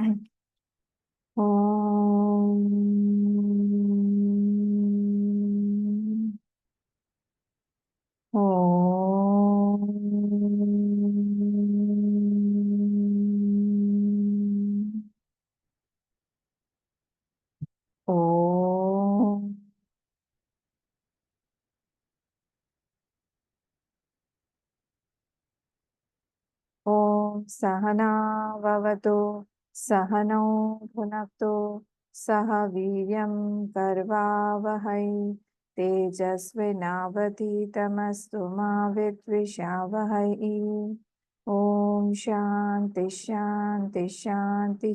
ओम। ओम। ओम। ओम सहना भवतु, सहनौ भुनक्तु, सह वीर्यं करवावहै, तेजस्विनावधीतमस्तु मा विद्विषावहै। ओम शांति शांति शांति।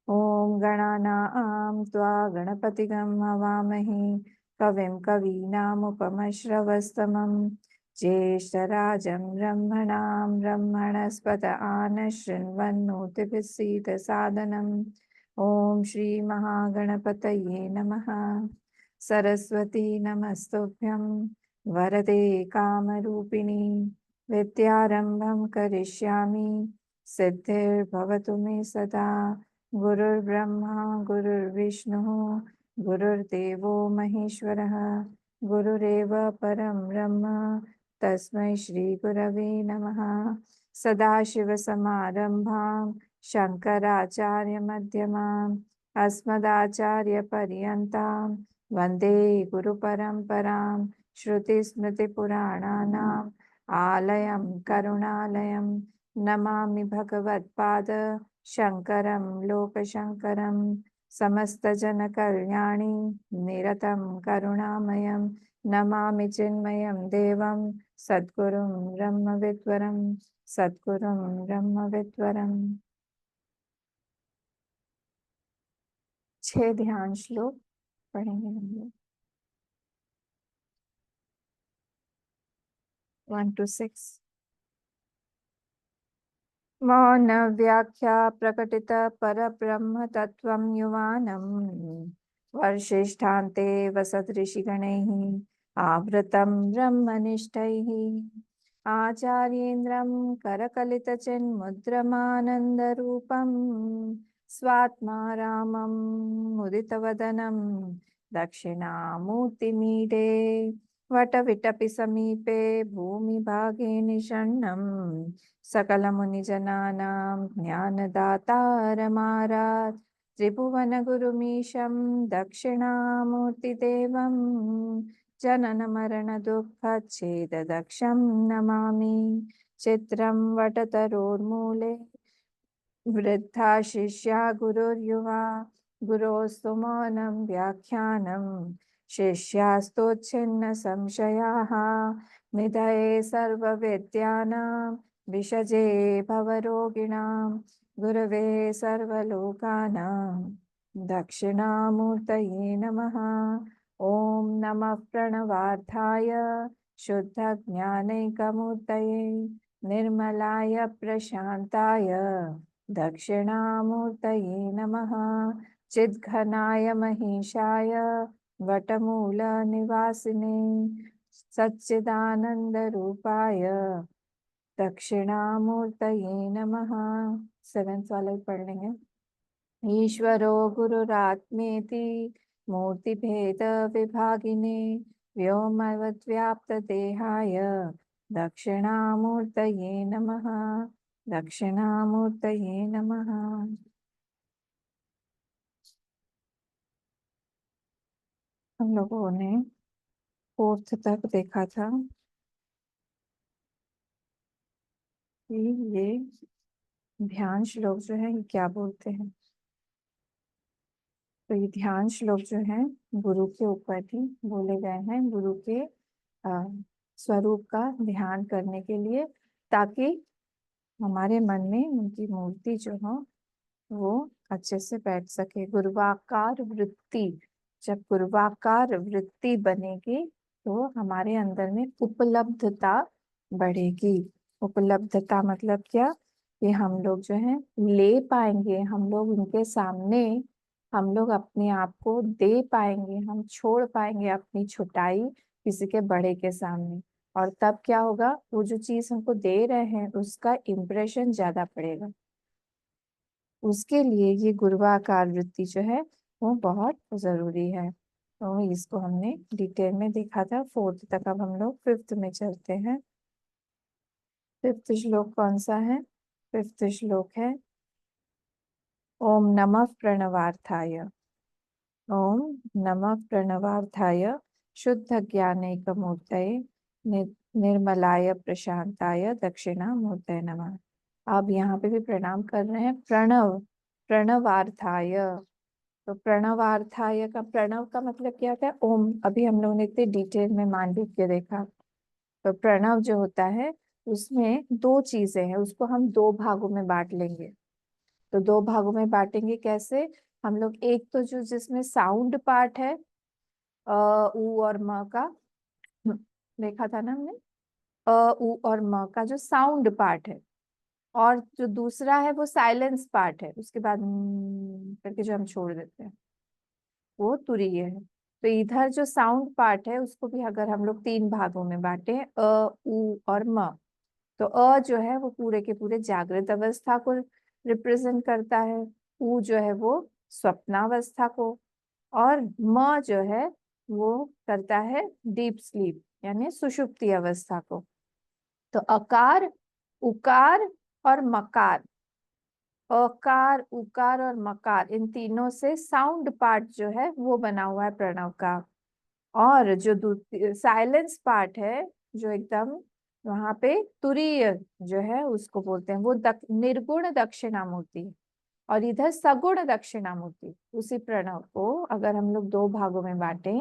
ओम गणानां त्वा गणपतिगं हवामहे, कविं कवीनामुपमश्रवस्तमं, ज्येष्ठराजं ब्रह्मणां ब्रह्मणस्पत आनशृण्वन्नोतिभिस्सीदसादनम्। ॐ श्रीमहागणपतये नमः। सरस्वती नमस्तुभ्यं, वरदे कामरूपिणी, विद्यारम्भं करिष्यामि, सिद्धिर्भवतु मे सदा। गुरुर्ब्रह्मा गुरुर्विष्णुः, गुरुर्देवो महेश्वरः, गुरुरेव परं ब्रह्म, तस्मै श्रीगुरवे नमः। सदाशिवसमारम्भां शङ्कराचार्यमध्यमाम् अस्मदाचार्यपर्यन्तां वन्दे गुरुपरम्परां। श्रुतिस्मृतिपुराणानाम् आलयं करुणालयं, नमामि भगवत्पाद शङ्करं लोकशङ्करं। समस्तजनकल्याणी निरतं करुणामयं, नमामि चिन्मयं देवं सद्गुरुं ब्रह्मविद्वरं, सद्गुरुं ब्रह्मविद्वरम्। 6 ध्यान श्लोक पढ़ेंगे हम लोग, 1 to 6। मौन व्याख्या प्रकटित परब्रह्म तत्त्वं युवानम्, वर्षिष्ठान्ते वसदृषिगणैः आवृतं ब्रह्मनिष्ठैः, आचार्येन्द्रं करकलितचिन्मुद्रमानन्दरूपं, स्वात्मा रामं मुदितवदनं दक्षिणामूर्तिमीडे, वटविटपि समीपे भूमिभागे निषण्णं, सकलमुनिजनानां ज्ञानदातारमारात्, त्रिभुवनगुरुमीशं दक्षिणामूर्तिदेवं, जननमरणदुःखच्छेददक्षं नमामि। चित्रं वटतरोर्मूले वृद्धा शिष्या गुरुर्युवा, गुरोस्तु मौनं व्याख्यानं, शिष्यास्तुच्छिन्न संशयाः, निधये सर्वविद्यानां विषजे भवरोगिणां, गुरवे सर्वलोकानां दक्षिणामूर्तये नमः। ॐ नमः प्रणवार्थाय शुद्धज्ञानैकमूर्तये, निर्मलाय प्रशान्ताय दक्षिणामूर्तये नमः। चिद्घनाय महेशाय वटमूलनिवासिने, सच्चिदानन्दरूपाय दक्षिणामूर्तये नमः। 7th वाला ही पढ़ लेंगे। ईश्वरो गुरुरात्मेति मूर्तिभेदविभागिने, व्योमवद्व्याप्तदेहाय दक्षिणामूर्तये नमः, दक्षिणामूर्तये नमः। हम लोगों ने 4th तक देखा था कि ये ध्यान श्लोक जो है ये क्या बोलते हैं। तो ये ध्यान श्लोक जो है गुरु के ऊपर ही बोले गए हैं, गुरु के स्वरूप का ध्यान करने के लिए, ताकि हमारे मन में उनकी मूर्ति जो हो वो अच्छे से बैठ सके। गुरुवाकार वृत्ति, जब गुरुवाकार वृत्ति बनेगी तो हमारे अंदर में उपलब्धता बढ़ेगी। उपलब्धता मतलब क्या, कि हम लोग जो है ले पाएंगे, हम लोग उनके सामने हम लोग अपने आप को दे पाएंगे, हम छोड़ पाएंगे अपनी छुटाई किसी के बड़े के सामने। और तब क्या होगा, वो जो चीज हमको दे रहे हैं उसका इम्प्रेशन ज्यादा पड़ेगा, उसके लिए ये गुरुवाकार वृत्ति जो है वो बहुत जरूरी है। तो इसको हमने डिटेल में देखा था 4th तक। अब हम लोग 5th में चलते हैं। 5th श्लोक कौन सा है? 5th श्लोक है ओम नमः प्रणवार्थाय। ओम नमः प्रणवार्थाय शुद्ध ज्ञानैकमूर्तये निर्मलाय प्रशांताय दक्षिणामूर्तये नमः। अब यहाँ पे भी प्रणाम कर रहे हैं। प्रणवार्थाय। तो प्रणवार्थाय का, प्रणव का मतलब क्या होता है? ओम। अभी हम लोगों ने इतने डिटेल में मांडव्य देखा। तो प्रणव जो होता है उसमें दो चीजें हैं, उसको हम दो भागों में बांट लेंगे। तो दो भागों में बांटेंगे कैसे हम लोग? एक तो जो जिसमें साउंड पार्ट है उ और म का, देखा था ना हमने, उ और म का जो साउंड पार्ट है, और जो दूसरा है वो साइलेंस पार्ट है, उसके बाद करके जो हम छोड़ देते हैं वो तुरीय है। तो इधर जो साउंड पार्ट है उसको भी अगर हम लोग तीन भागों में बांटे, अ उ और म, तो अ जो है वो पूरे के पूरे जागृत अवस्था को रिप्रेजेंट करता है, उ जो है वो स्वप्नावस्था को, और म जो है वो करता है डीप स्लीप यानी सुषुप्ति अवस्था को। तो अकार, उकार और मकार, अकार उकार और मकार, इन तीनों से साउंड पार्ट जो है वो बना हुआ है प्रणव का। और जो साइलेंस पार्ट है जो एकदम वहां पे तुरीय जो है उसको बोलते हैं वो निर्गुण दक्षिणामूर्ति। और इधर सगुण दक्षिणामूर्ति। उसी प्रणव को अगर हम लोग दो भागों में बांटे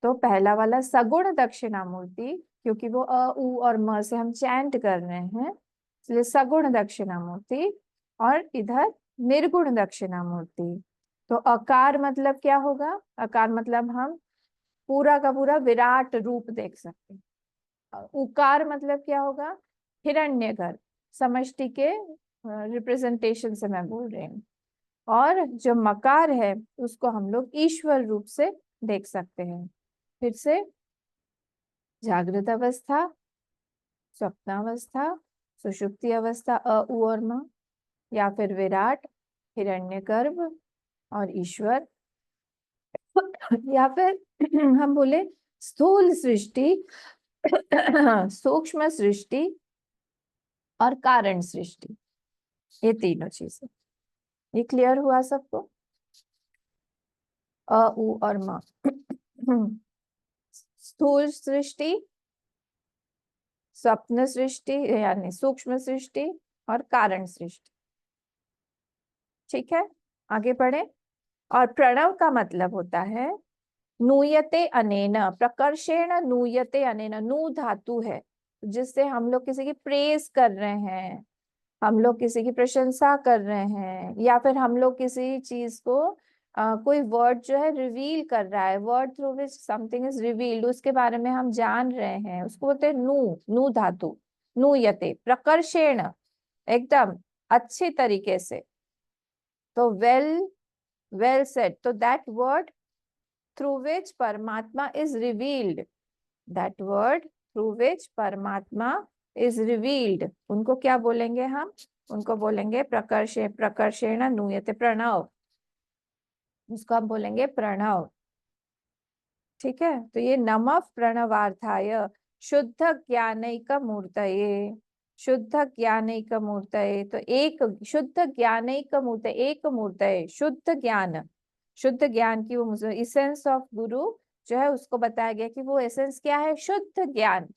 तो पहला वाला सगुण दक्षिणामूर्ति, क्योंकि वो अ उ और म से हम चैंट कर रहे हैं इसलिए सगुण दक्षिणामूर्ति। और इधर निर्गुण दक्षिणामूर्ति। तो अकार मतलब क्या होगा? अकार मतलब हम पूरा का पूरा विराट रूप देख सकते हैं। उकार मतलब क्या होगा? हिरण्यगर्भ, समष्टि के रिप्रेजेंटेशन से मैं बोल रही हूँ। और जो मकार है उसको हम लोग ईश्वर रूप से देख सकते हैं। फिर से, जागृत अवस्था, स्वप्नावस्था, सुषुप्ति अवस्था अ उ और म, या फिर विराट, हिरण्यगर्भ और ईश्वर, या फिर हम बोले स्थूल सृष्टि, सूक्ष्म सृष्टि और कारण सृष्टि, ये तीनों चीजें। ये क्लियर हुआ सबको? अ उ और म। स्थूल सृष्टि, स्वप्न सृष्टि यानी सूक्ष्म सृष्टि और कारण सृष्टि। ठीक है, आगे बढ़े। और प्रणव का मतलब होता है नूयते अनेन, प्रकर्षेण नूयते अनेन। नू धातु है जिससे हम लोग किसी की प्रेज कर रहे हैं, हम लोग किसी की प्रशंसा कर रहे हैं, या फिर हम लोग किसी चीज को कोई वर्ड जो है रिवील कर रहा है, word through which something is revealed, उसके बारे में हम जान रहे हैं, उसको बोलते हैं नू। नू धातु, नूयते, प्रकर्षेण, एकदम अच्छे तरीके से। तो वेल सेड। तो दैट वर्ड थ्रू विच परमात्मा is revealed, that word through which परमात्मा इज रिवील्ड, उनको क्या बोलेंगे हम? उनको बोलेंगे प्रकर्षेण नूयते, प्रणव। उसको हम बोलेंगे प्रणव। ठीक है, तो ये नमः प्रणवार्थाय शुद्ध ज्ञानैक मूर्तये, शुद्ध ज्ञानैक मूर्तये। तो एक शुद्ध ज्ञानैक मूर्त, एक मूर्तये, शुद्ध ज्ञान, शुद्ध ज्ञान की वो इसेंस ऑफ गुरु जो है उसको बताया गया कि वो एसेंस क्या है? शुद्ध ज्ञान।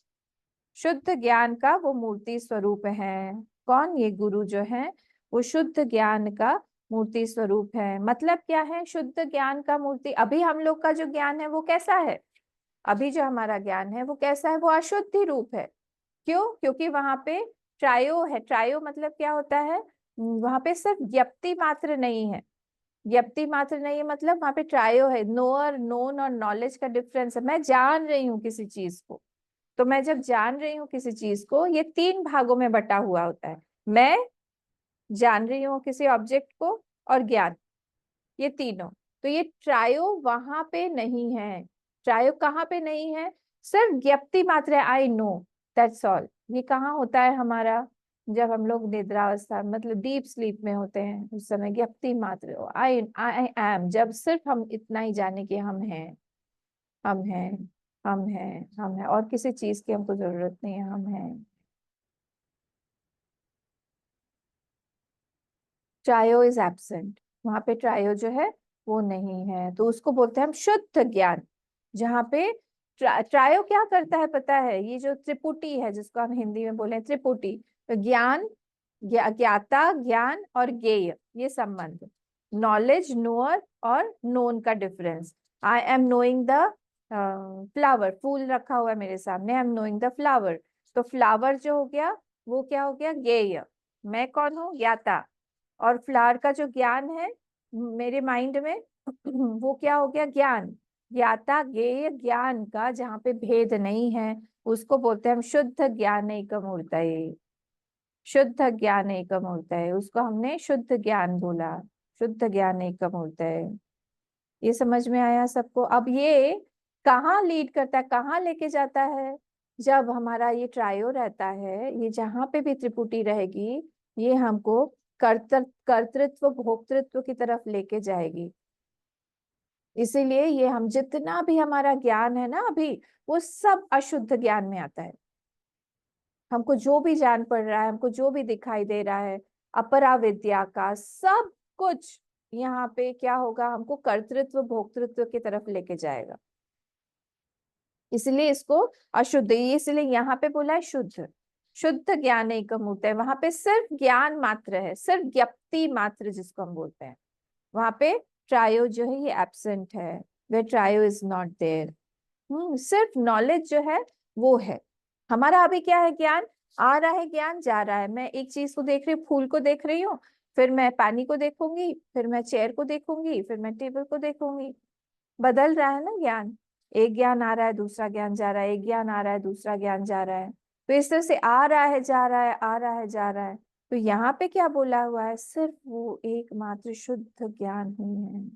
शुद्ध ज्ञान का वो मूर्ति स्वरूप है। कौन? ये गुरु जो है वो शुद्ध ज्ञान का मूर्ति स्वरूप है। मतलब क्या है शुद्ध ज्ञान का मूर्ति? अभी हम लोग का जो ज्ञान है वो कैसा है? अभी जो हमारा ज्ञान है वो कैसा है? वो अशुद्धि रूप है। क्यों? क्योंकि वहां पे ट्रायो है। ट्रायो मतलब क्या होता है? वहां पे सिर्फ ज्ञप्ति मात्र नहीं है। ज्ञप्ति मात्र नहीं है मतलब वहां पे ट्रायो है। नोअर, नोन और नॉलेज का डिफरेंस है। मैं जान रही हूँ किसी चीज को, तो मैं जब जान रही हूँ किसी चीज को, ये तीन भागों में बटा हुआ होता है। मैं जान रही हूँ किसी ऑब्जेक्ट को, और ज्ञान, ये तीनों। तो ये ट्रायो वहां पे नहीं है। ट्रायो कहाँ पे नहीं है? सिर्फ ज्ञप्ति मात्र है, आई नो, दैट्स ऑल। ये कहाँ होता है हमारा? जब हम लोग निद्रावस्था मतलब डीप स्लीप में होते हैं, उस समय ज्ञप्ति मात्र, आई आई एम, जब सिर्फ हम इतना ही जाने कि हम हैं, हम हैं, हम हैं, हम हैं, और किसी चीज की हमको जरूरत नहीं है, हम हैं। ट्रायो इज एब्सेंट, वहां पे ट्रायो जो है वो नहीं है, तो उसको बोलते हैं हम शुद्ध ज्ञान। जहाँ पे ट्रायो क्या करता है पता है, ये जो त्रिपुटी है जिसको हम हिंदी में बोले हैं त्रिपुटी, तो ज्ञान, ज्ञाता, ज्ञान और ज्ञेय, ये संबंध, नॉलेज, नोअर और नोन का difference. I am knowing the flower, फूल रखा हुआ है मेरे सामने, I am knowing the flower, तो फ्लावर जो हो गया वो क्या हो गया, ज्ञेय। मैं कौन हूँ, ज्ञाता। और फ्लावर का जो ज्ञान है मेरे माइंड में वो क्या हो गया, ज्ञान। ज्ञाता ज्ञेय ज्ञान का जहाँ पे भेद नहीं है, उसको बोलते हैं हम शुद्ध ज्ञान एकम मूर्तये। शुद्ध ज्ञान एकम मूर्तये, उसको हमने शुद्ध ज्ञान बोला, शुद्ध ज्ञान एकम मूर्तये। ये समझ में आया सबको। अब ये कहाँ लीड करता है, कहाँ लेके जाता है, जब हमारा ये ट्रायो रहता है, ये जहाँ पे भी त्रिपुटी रहेगी, ये हमको कर्तृत्व भोक्तृत्व की तरफ लेके जाएगी। इसीलिए ये हम जितना भी हमारा ज्ञान है ना अभी, वो सब अशुद्ध ज्ञान में आता है। हमको जो भी जान पड़ रहा है, हमको जो भी दिखाई दे रहा है, अपरा विद्या का सब कुछ यहाँ पे क्या होगा, हमको कर्तृत्व भोक्तृत्व की तरफ लेके जाएगा। इसलिए इसको अशुद्ध, इसलिए यहाँ पे बोला है शुद्ध, शुद्ध ज्ञान एकम होता है। वहां पे सिर्फ ज्ञान मात्र है, सिर्फ ज्ञप्ति मात्र जिसको हम बोलते हैं। वहां पे ट्रायो जो है ये एब्सेंट है, वे ट्रायो इज नॉट देयर। सिर्फ नॉलेज जो है वो है। हमारा अभी क्या है, ज्ञान आ रहा है, ज्ञान जा रहा है। मैं एक चीज को देख रही हूँ, फूल को देख रही हूँ, फिर मैं पानी को देखूंगी, फिर मैं चेयर को देखूंगी, फिर मैं टेबल को देखूंगी। बदल रहा है ना ज्ञान, एक ज्ञान आ रहा है, दूसरा ज्ञान जा रहा है, एक ज्ञान आ रहा है, दूसरा ज्ञान जा रहा है। तो इस तरह से आ रहा है, जा रहा है, आ रहा है, जा रहा है। तो यहाँ पे क्या बोला हुआ है, सिर्फ वो एकमात्र शुद्ध ज्ञान ही है,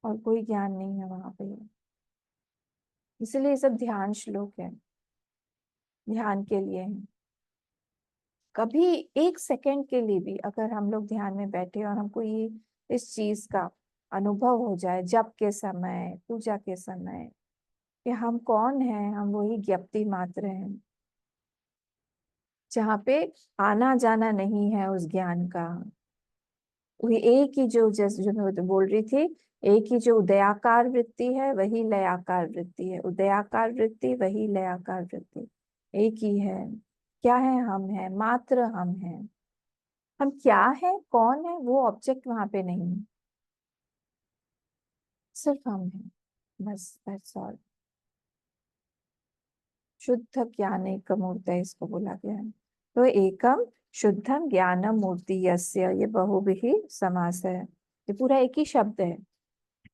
और कोई ज्ञान नहीं है वहां पे। इसलिए ये सब ध्यान श्लोक है, ध्यान के लिए है। कभी एक सेकंड के लिए भी अगर हम लोग ध्यान में बैठे और हमको ये इस चीज का अनुभव हो जाए, जप के समय, पूजा के समय, कि हम कौन हैं, हम वही ज्ञप्ति मात्र हैं, जहाँ पे आना जाना नहीं है उस ज्ञान का। वही एक ही जो, जैसे जो मैं बोल रही थी, एक ही जो उदयाकार वृत्ति है वही लयाकार वृत्ति है, उदयाकार वृत्ति वही लयाकार वृत्ति, एक ही है। क्या है, हम हैं, मात्र हम हैं। हम क्या है, कौन है, वो ऑब्जेक्ट वहां पे नहीं है, सिर्फ हम हैं, बस, दैट्स ऑल। शुद्ध ज्ञान एकम मूर्त है, इसको बोला गया है। तो एकम शुद्धम ज्ञानम मूर्ति यस्य, ये बहुव्रीहि समास है, ये पूरा एक ही शब्द है,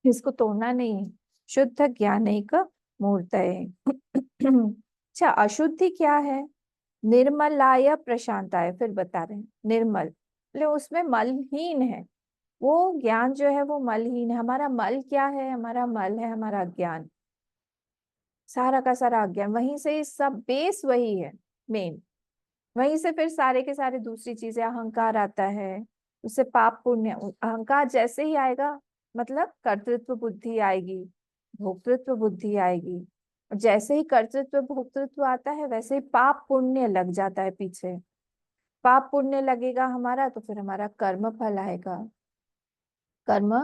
इसको तोड़ना नहीं है। शुद्ध ज्ञान एक मूर्त है। अच्छा, अशुद्धि क्या है, निर्मलाय प्रशांताय, फिर बता रहे हैं निर्मल, मतलब उसमें मलहीन है। वो ज्ञान जो है वो मलहीन है। हमारा मल क्या है, हमारा मल है हमारा ज्ञान, सारा का सारा अज्ञान, वहीं से ही सब बेस वही है, मेन। वहीं से फिर सारे के सारे दूसरी चीजें, अहंकार आता है, उससे पाप पुण्य, अहंकार जैसे ही आएगा मतलब कर्तृत्व बुद्धि आएगी, भोक्तृत्व बुद्धि आएगी। और जैसे ही कर्तृत्व भोक्तृत्व आता है वैसे ही पाप पुण्य लग जाता है पीछे। पाप पुण्य लगेगा हमारा तो फिर हमारा कर्म फल आएगा, कर्म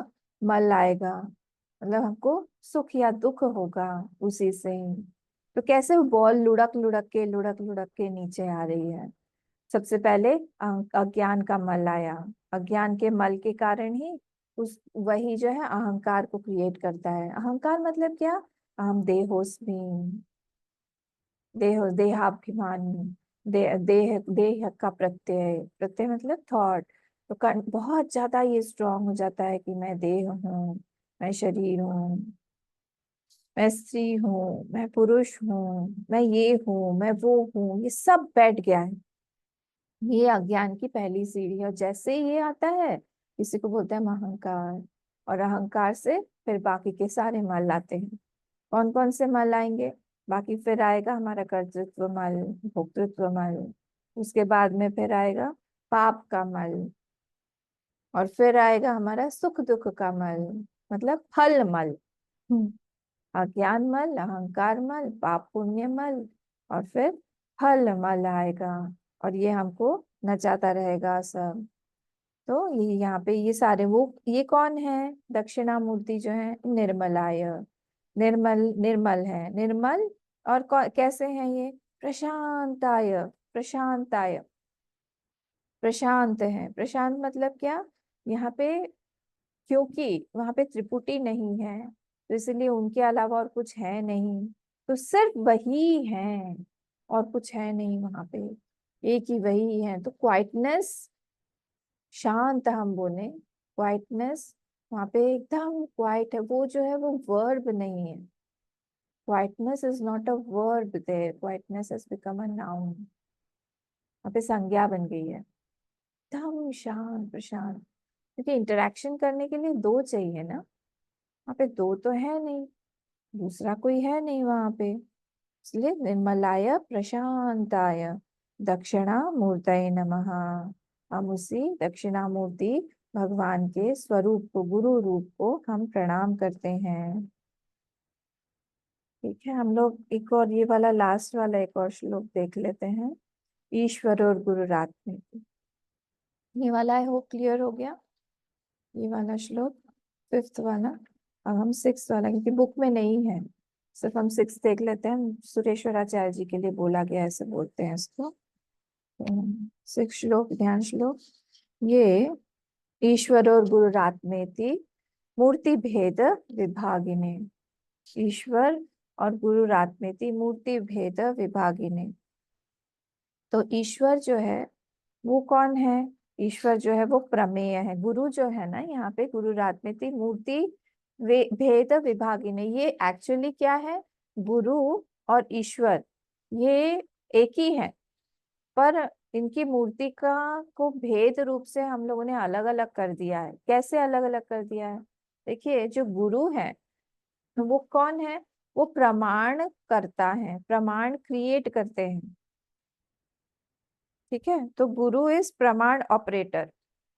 मल आएगा, मतलब हमको सुख या दुख होगा उसी से ही। तो कैसे वो बॉल लुढ़क लुढ़क के नीचे आ रही है। सबसे पहले अज्ञान का मल आया, अज्ञान के मल के कारण ही उस वही जो है अहंकार को क्रिएट करता है। अहंकार मतलब क्या, अहम देहोस्मि, देहाभिमानी, देह का प्रत्यय, प्रत्यय मतलब थॉट। तो बहुत ज्यादा ये स्ट्रांग हो जाता है कि मैं देह हूँ, मैं शरीर हूँ, मैं स्त्री हूँ, मैं पुरुष हूँ, मैं ये हूँ, मैं वो हूँ, ये सब बैठ गया है। ये अज्ञान की पहली सीढ़ी है, और जैसे ही ये आता है इसी को बोलते हैं हम अहंकार। और अहंकार से फिर बाकी के सारे मल आते हैं। कौन कौन से मल आएंगे, बाकी फिर आएगा हमारा कर्तृत्व मल, भोक्तृत्व मल, उसके बाद में फिर आएगा पाप का मल, और फिर आएगा हमारा सुख दुख का मल, मतलब फल मल। हम्म, अज्ञान मल, अहंकार मल, पाप पुण्य मल, और फिर फल मल आएगा। और ये हमको नचाता रहेगा सब। तो ये यहाँ पे ये सारे वो, ये कौन है? दक्षिणामूर्ति जो है, निर्मलाय, निर्मल, निर्मल है, निर्मल। और कैसे हैं ये? प्रशांताय, प्रशांताय, प्रशांत है। प्रशांत मतलब क्या? यहाँ पे क्योंकि वहां पे त्रिपुटी नहीं है, तो इसलिए उनके अलावा और कुछ है नहीं, तो सिर्फ वही है, और कुछ है नहीं वहां पे, एक ही वही है। तो क्वाइटनेस, शांत हम बोले, क्वाइटनेस, वहां पे एकदम क्वाइट है। वो जो है वो वर्ब नहीं है, quietness is not a verb there, quietness has become a noun, वहां पे संज्ञा बन गई है। एकदम शांत प्रशांत, क्योंकि इंटरेक्शन करने के लिए दो चाहिए ना, वहां पे दो तो है नहीं, दूसरा कोई है नहीं वहां पे। इसलिए निर्मलाय प्रशांताय दक्षिणामूर्तये नमः। हम उसी दक्षिणामूर्ति भगवान के स्वरूप को, गुरु रूप को हम प्रणाम करते हैं। ठीक है, हम लोग एक और ये वाला लास्ट वाला एक और श्लोक देख लेते हैं। ईश्वर और गुरु रात्मि, ये वाला है, वो क्लियर हो गया, ये वाला श्लोक, फिफ्थ वाला। अब हम सिक्स वाला, क्योंकि बुक में नहीं है, सिर्फ हम सिक्स देख लेते हैं। सुरेश्वराचार्य जी के लिए बोला गया, ऐसे बोलते हैं इसको। सिक्स श्लोक, ध्यान श्लोक। ये ईश्वर और गुरुरात्मेति मूर्ति भेद विभागिने, ईश्वर और गुरुरात्मेति मूर्ति भेद विभागिने। तो ईश्वर जो है वो कौन है? ईश्वर जो है वो प्रमेय है। गुरु जो है ना, यहाँ पे गुरु रात्मेति मूर्ति भेद विभागिने, ये एक्चुअली क्या है? गुरु और ईश्वर ये एक ही है, पर इनकी मूर्ति का को भेद रूप से हम लोगों ने अलग अलग कर दिया है। कैसे अलग अलग कर दिया है? देखिए, जो गुरु है वो कौन है? वो प्रमाण करता है, प्रमाण क्रिएट करते हैं। ठीक है, तो गुरु इज प्रमाण ऑपरेटर,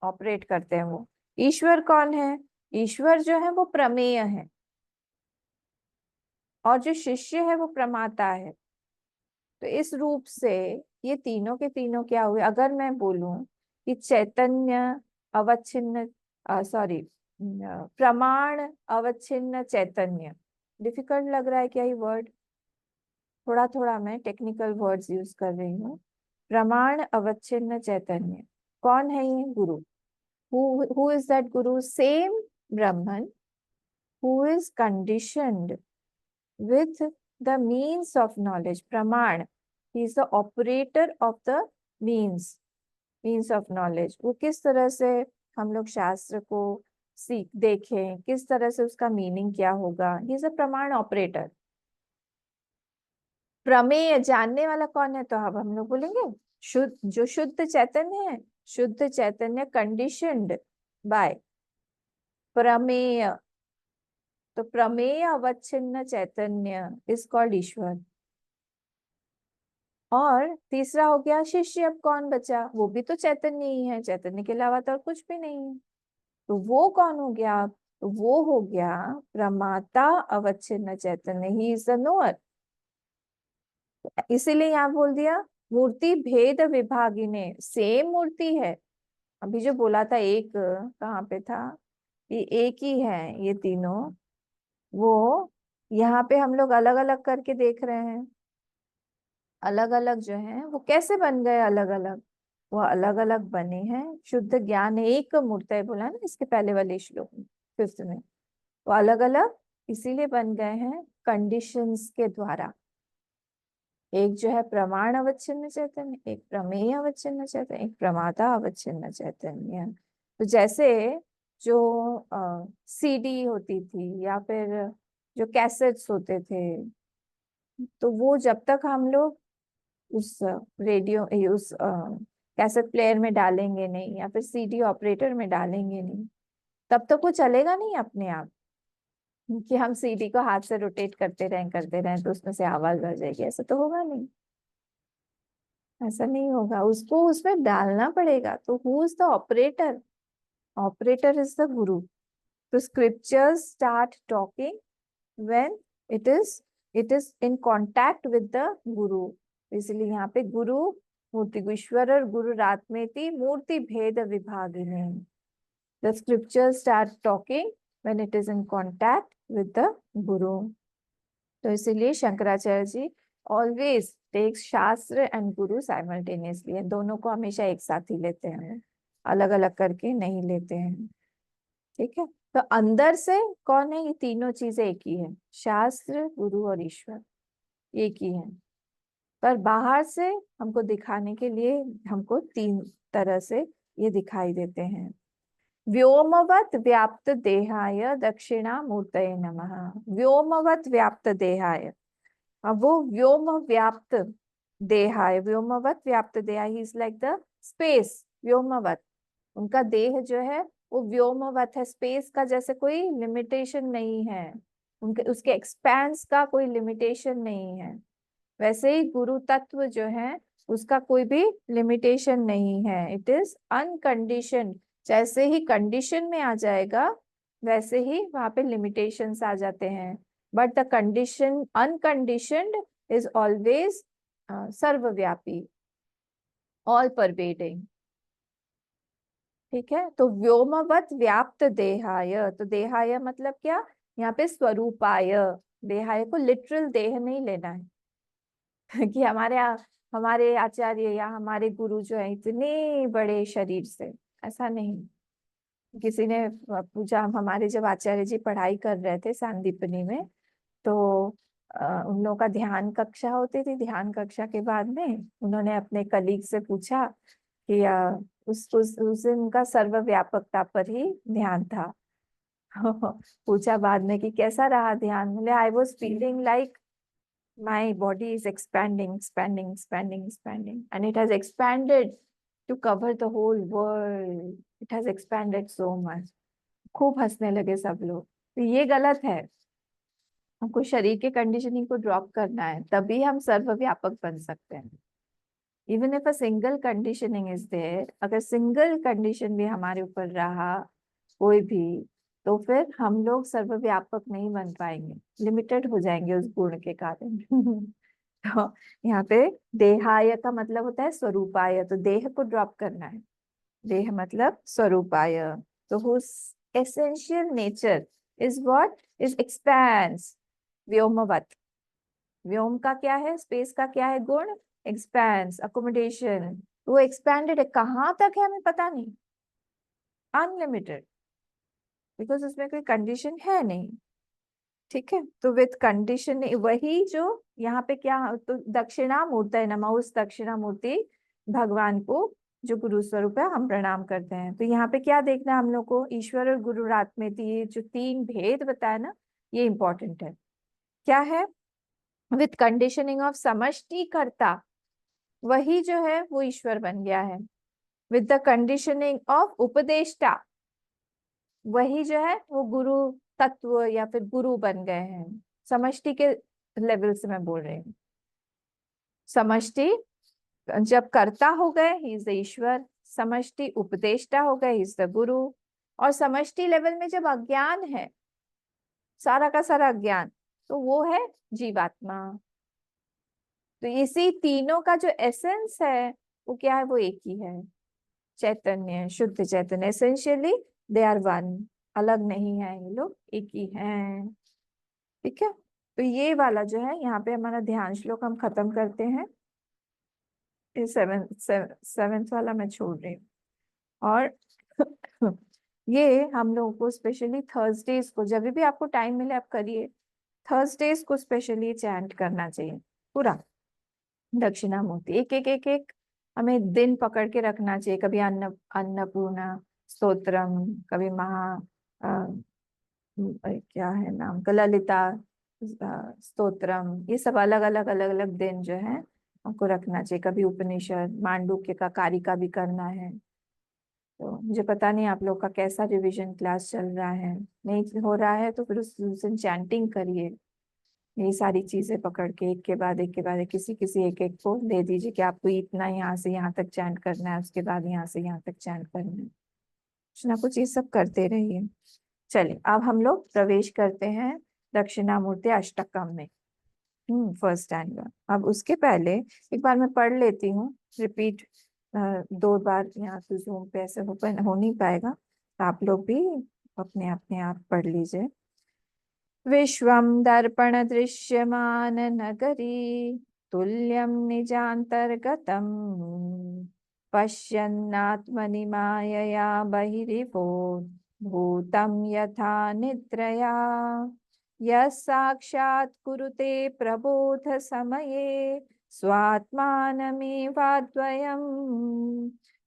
ऑपरेट करते हैं वो। ईश्वर कौन है? ईश्वर जो है वो प्रमेय है, और जो शिष्य है वो प्रमाता है। तो इस रूप से ये तीनों के तीनों क्या हुए? अगर मैं बोलूं कि चैतन्य अवच्छिन्न, सॉरी, प्रमाण अवच्छिन्न चैतन्य, डिफिकल्ट लग रहा है क्या ये वर्ड? थोड़ा थोड़ा मैं टेक्निकल वर्ड्स यूज कर रही हूँ। प्रमाण अवच्छिन्न चैतन्य, कौन है ये? गुरु। who is that guru? Same Brahman who is conditioned with the means of knowledge, praman, he is the operator of the means of knowledge। वो किस तरह से हम लोग शास्त्र को सीख देखें, किस तरह से उसका मीनिंग क्या होगा, he is a प्रमाण ऑपरेटर। प्रमेय जानने वाला कौन है? तो अब हम लोग बोलेंगे शुद्ध, जो शुद्ध चैतन्य है, शुद्ध चैतन्य कंडीशनड बाय प्रमेय। तो प्रमेय अवच्छिन्न चैतन्य इज कॉल्ड ईश्वर। और तीसरा हो गया शिष्य। अब कौन बचा? वो भी तो चैतन्य ही है, चैतन्य के अलावा तो और कुछ भी नहीं है। तो वो कौन हो गया? तो वो हो गया प्रमाता अवच्छिन्न चैतन्य, ही इज द नोअर। इसीलिए यहाँ बोल दिया मूर्ति भेद विभागिने, सेम मूर्ति है। अभी जो बोला था एक, कहाँ पे था? ये एक ही है ये तीनों, वो यहाँ पे हम लोग अलग अलग करके देख रहे हैं। अलग अलग जो है वो कैसे बन गए अलग अलग? वो अलग अलग बने हैं शुद्ध ज्ञान एक मूर्ति, बोला ना इसके पहले वाले श्लोक में, फिफ्थ में। वो अलग अलग इसीलिए बन गए हैं कंडीशंस के द्वारा। एक जो है प्रमाण अवच्छिन्न चैतन्य, एक प्रमेय अवच्छिन्न चैतन्य, एक प्रमाता अवच्छिन्न चैतन्य। तो जैसे जो सीडी होती थी, या फिर जो कैसेट्स होते थे, तो वो जब तक हम लोग उस रेडियो, उस कैसेट प्लेयर में डालेंगे नहीं, या फिर सीडी ऑपरेटर में डालेंगे नहीं, तब तक वो चलेगा नहीं अपने आप। कि हम सीडी को हाथ से रोटेट करते रहें तो उसमें से आवाज आ जाएगी, ऐसा तो होगा नहीं। ऐसा नहीं होगा, उसको उसमें डालना पड़ेगा। तो who is the operator? Operator is the गुरु। तो scriptures start talking when it is in contact with the guru। इसलिए यहाँ पे गुरु मूर्ति ईश्वर और गुरु रात्मेति मूर्ति भेद विभागिनी। The scriptures start talking when it is in contact with the guru। तो इसीलिए शंकराचार्य जी ऑलवेज टेक्स शास्त्र and Guru simultaneously, दोनों को हमेशा एक साथ ही लेते हैं, अलग अलग करके नहीं लेते हैं। ठीक है, तो अंदर से कौन है? ये तीनों चीजें एक ही है, शास्त्र गुरु और ईश्वर एक ही है। पर बाहर से हमको दिखाने के लिए हमको तीन तरह से ये दिखाई देते हैं। व्योमवत व्याप्त देहाय दक्षिणा मूर्तये नमः। व्योमवत व्याप्त देहाय, अब वो व्योम व्याप्त देहाय, व्योमवत व्याप्त देहाय, he is like the space. व्योमवत, उनका देह जो है वो व्योमवत है, स्पेस का जैसे कोई लिमिटेशन नहीं है, उनके उसके एक्सपेंस का कोई लिमिटेशन नहीं है। वैसे ही गुरु तत्व जो है उसका कोई भी लिमिटेशन नहीं है, इट इज अनकंडीशनड। जैसे ही कंडीशन में आ जाएगा वैसे ही वहां पे लिमिटेशंस आ जाते हैं, but the condition unconditioned is always सर्वव्यापी, ऑल परवेडिंग। ठीक है, तो व्योमवत व्याप्त देहाय, तो देहाय मतलब क्या? यहाँ पे स्वरूपाय। देहाय को लिटरल देह नहीं लेना है कि हमारे आचार्य या हमारे गुरु जो है इतने बड़े शरीर से, ऐसा नहीं। किसी ने पूछा, हमारे जब आचार्य जी पढ़ाई कर रहे थे सांदीपनी में, तो उन लोगों का ध्यान कक्षा होती थी। ध्यान कक्षा के बाद में उन्होंने अपने कलीग से पूछा कि उस दिन उनका सर्वव्यापकता पर ही ध्यान था। पूछा बाद में कि कैसा रहा ध्यान? बोले I was feeling like my body is expanding expanding expanding expanding and it has expanded to cover the whole world, it has expanded so much. खूब हंसने लगे सब लोग। तो ये गलत है, हमको शरीर के कंडीशनिंग को ड्रॉप करना है, तभी हम सर्वव्यापक बन सकते हैं। Even if a single conditioning is there, अगर सिंगल कंडीशन भी हमारे ऊपर रहा कोई भी, तो फिर हम लोग सर्वव्यापक नहीं बन पाएंगे, लिमिटेड हो जाएंगे उस गुण के कारण। तो यहाँ पे देहाय का मतलब होता है स्वरूपाय, तो देह को ड्रॉप करना है। देह मतलब स्वरूपाय। तो whose essential nature is what? Is expanse, व्योमवत। व्योम का क्या है? स्पेस का क्या है गुण? Expense, accommodation. वो एक्सपैंडेड है, कहाँ तक है हमें पता नहीं, अनलिमिटेड, बिकॉज उसमें कोई कंडीशन है नहीं। ठीक है, तो विथ कंडीशन वही जो यहाँ पे क्या, तो दक्षिणा मूर्तये नमः, उस दक्षिणा मूर्ति भगवान को जो गुरु स्वरूप है हम प्रणाम करते हैं। तो यहाँ पे क्या देखना है हम लोग को? ईश्वर और गुरु आत्मेति, ये जो तीन भेद बताया ना, ये इंपॉर्टेंट है। क्या है? विथ कंडीशनिंग ऑफ समष्टि कर्ता, वही जो है वो ईश्वर बन गया है। विद द कंडीशनिंग ऑफ उपदेष्टा, वही जो है वो गुरु तत्व या फिर गुरु बन गए हैं। समष्टि के लेवल से मैं बोल रही हूँ। समष्टि जब कर्ता हो गए, ही इज द ईश्वर। समष्टि उपदेष्टा हो गए, ही इज द गुरु। और समष्टि लेवल में जब अज्ञान है, सारा का सारा अज्ञान, तो वो है जीवात्मा। तो इसी तीनों का जो एसेंस है वो क्या है? वो एक ही है, चैतन्य, शुद्ध चैतन्य। एसेंशियली दे आर वन, अलग नहीं है ये लोग, एक ही हैं। ठीक है, तो ये वाला जो है यहाँ पे हमारा ध्यान श्लोक हम खत्म करते हैं। ये सेवेंथ वाला मैं छोड़ रही हूँ। और ये हम लोगों को स्पेशली थर्सडेज को, जब भी आपको टाइम मिले आप करिए। थर्सडेज को स्पेशली चैंट करना चाहिए पूरा दक्षिणामूर्ति। एक एक एक एक हमें दिन पकड़ के रखना चाहिए। कभी अन्नपूर्णा स्तोत्रम, कभी क्या है नाम का, ललिता स्तोत्रम, ये सब अलग अलग अलग अलग दिन जो है हमको रखना चाहिए। कभी उपनिषद, मांडुक्य का, कारिका भी करना है। तो मुझे पता नहीं आप लोग का कैसा रिवीजन क्लास चल रहा है, नहीं हो रहा है तो फिर उस दिन चैंटिंग करिए। ये सारी चीजें पकड़ के एक के बाद एक के बाद एक, किसी किसी एक एक को दे दीजिए कि आपको इतना यहाँ से यहाँ तक चैंट करना है, उसके बाद यहाँ से यहाँ तक चैंट करना है, कुछ ना कुछ ये सब करते रहिए। चलिए अब हम लोग प्रवेश करते हैं दक्षिणामूर्ति अष्टकम में। First standard. अब उसके पहले एक बार मैं पढ़ लेती हूँ, रिपीट 2 बार, यहाँ तो जूम पे ऐसे हो नहीं पाएगा, तो आप लोग भी अपने अपने आप पढ़ लीजिए। विश्वं दर्पण दृश्यमान नगरी तुल्यं निजान्तर्गतम् पश्यन्नात्मनि मायया बहिरिवो भूतं यथा निद्रया यः साक्षात् कुरुते प्रबोध समये स्वात्मानमेवाद्वयम्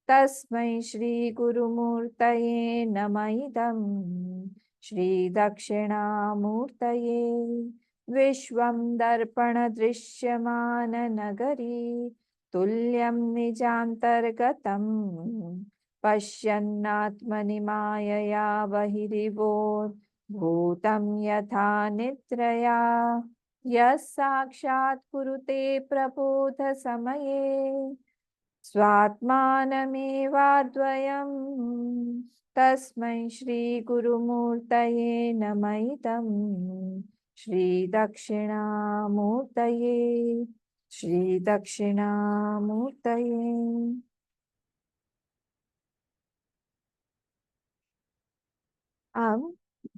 तस्मै श्री गुरुमूर्तये नमः इदम् श्री दक्षिणामूर्तये। विश्वं दर्पण दृश्यमान नगरी तुल्यं निजान्तर्गतम् पश्यन्नात्मनि मायया बहिरिवोर् भूतं यथा निद्रया यः साक्षात् कुरुते प्रबोध समये स्वात्मानमेवाद्वयम् तस्मै श्री गुरुमूर्तये नमः इदम् श्री दक्षिणामूर्तये। श्री दक्षिणामूर्तये। अब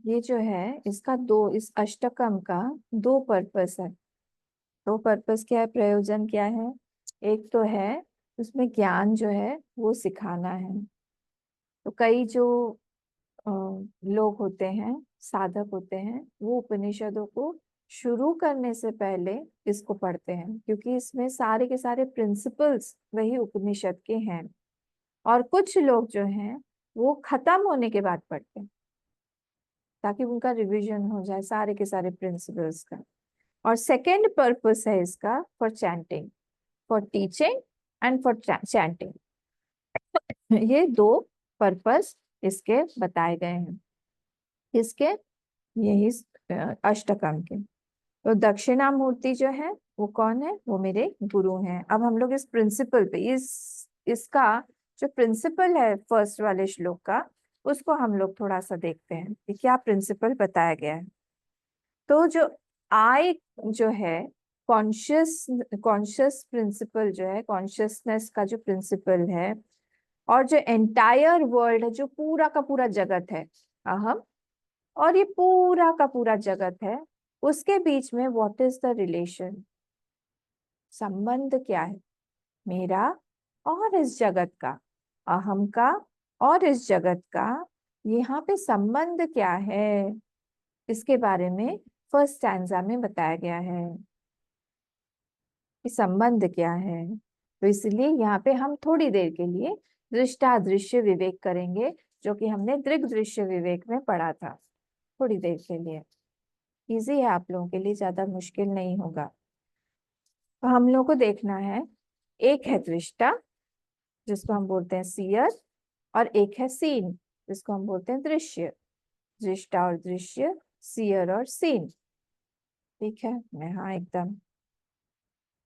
ये जो है इसका इस अष्टकम का 2 पर्पस है। 2 पर्पस क्या है, प्रयोजन क्या है? एक तो है उसमें ज्ञान जो है वो सिखाना है। तो कई जो अ, लोग होते हैं, साधक होते हैं, वो उपनिषदों को शुरू करने से पहले इसको पढ़ते हैं, क्योंकि इसमें सारे के सारे प्रिंसिपल्स वही उपनिषद के हैं। और कुछ लोग जो हैं वो खत्म होने के बाद पढ़ते हैं, ताकि उनका रिवीजन हो जाए सारे के सारे प्रिंसिपल्स का। और सेकेंड पर्पस है इसका for chanting, for teaching and for chanting. ये 2 पर्पस इसके बताए गए हैं, इसके यही अष्टकम के। तो दक्षिणामूर्ति जो है वो कौन है? वो मेरे गुरु हैं। अब हम लोग इस प्रिंसिपल पे, इसका जो प्रिंसिपल है फर्स्ट वाले श्लोक का, उसको हम लोग थोड़ा सा देखते हैं कि क्या प्रिंसिपल बताया गया है। तो जो आई जो है, कॉन्शियस प्रिंसिपल जो है, कॉन्शियसनेस का जो प्रिंसिपल है, और जो एंटायर वर्ल्ड है, जो पूरा का पूरा जगत है, अहम, और ये पूरा का पूरा जगत है, उसके बीच में व्हाट इज द रिलेशन, संबंध क्या है मेरा और इस जगत का, अहम का और इस जगत का, यहाँ पे संबंध क्या है, इसके बारे में फर्स्ट स्टैंजा में बताया गया है कि संबंध क्या है। तो इसलिए यहाँ पे हम थोड़ी देर के लिए दृष्टादृश्य विवेक करेंगे, जो कि हमने दृग दृश्य विवेक में पढ़ा था। थोड़ी देर के लिए इजी है आप लोगों के लिए, ज्यादा मुश्किल नहीं होगा। तो हम लोगों को देखना है, एक है दृष्टा जिसको हम बोलते हैं सीयर, और एक है सीन जिसको हम बोलते हैं दृश्य। दृष्टा और दृश्य, सीयर और सीन, ठीक है? मैं हाँ एकदम।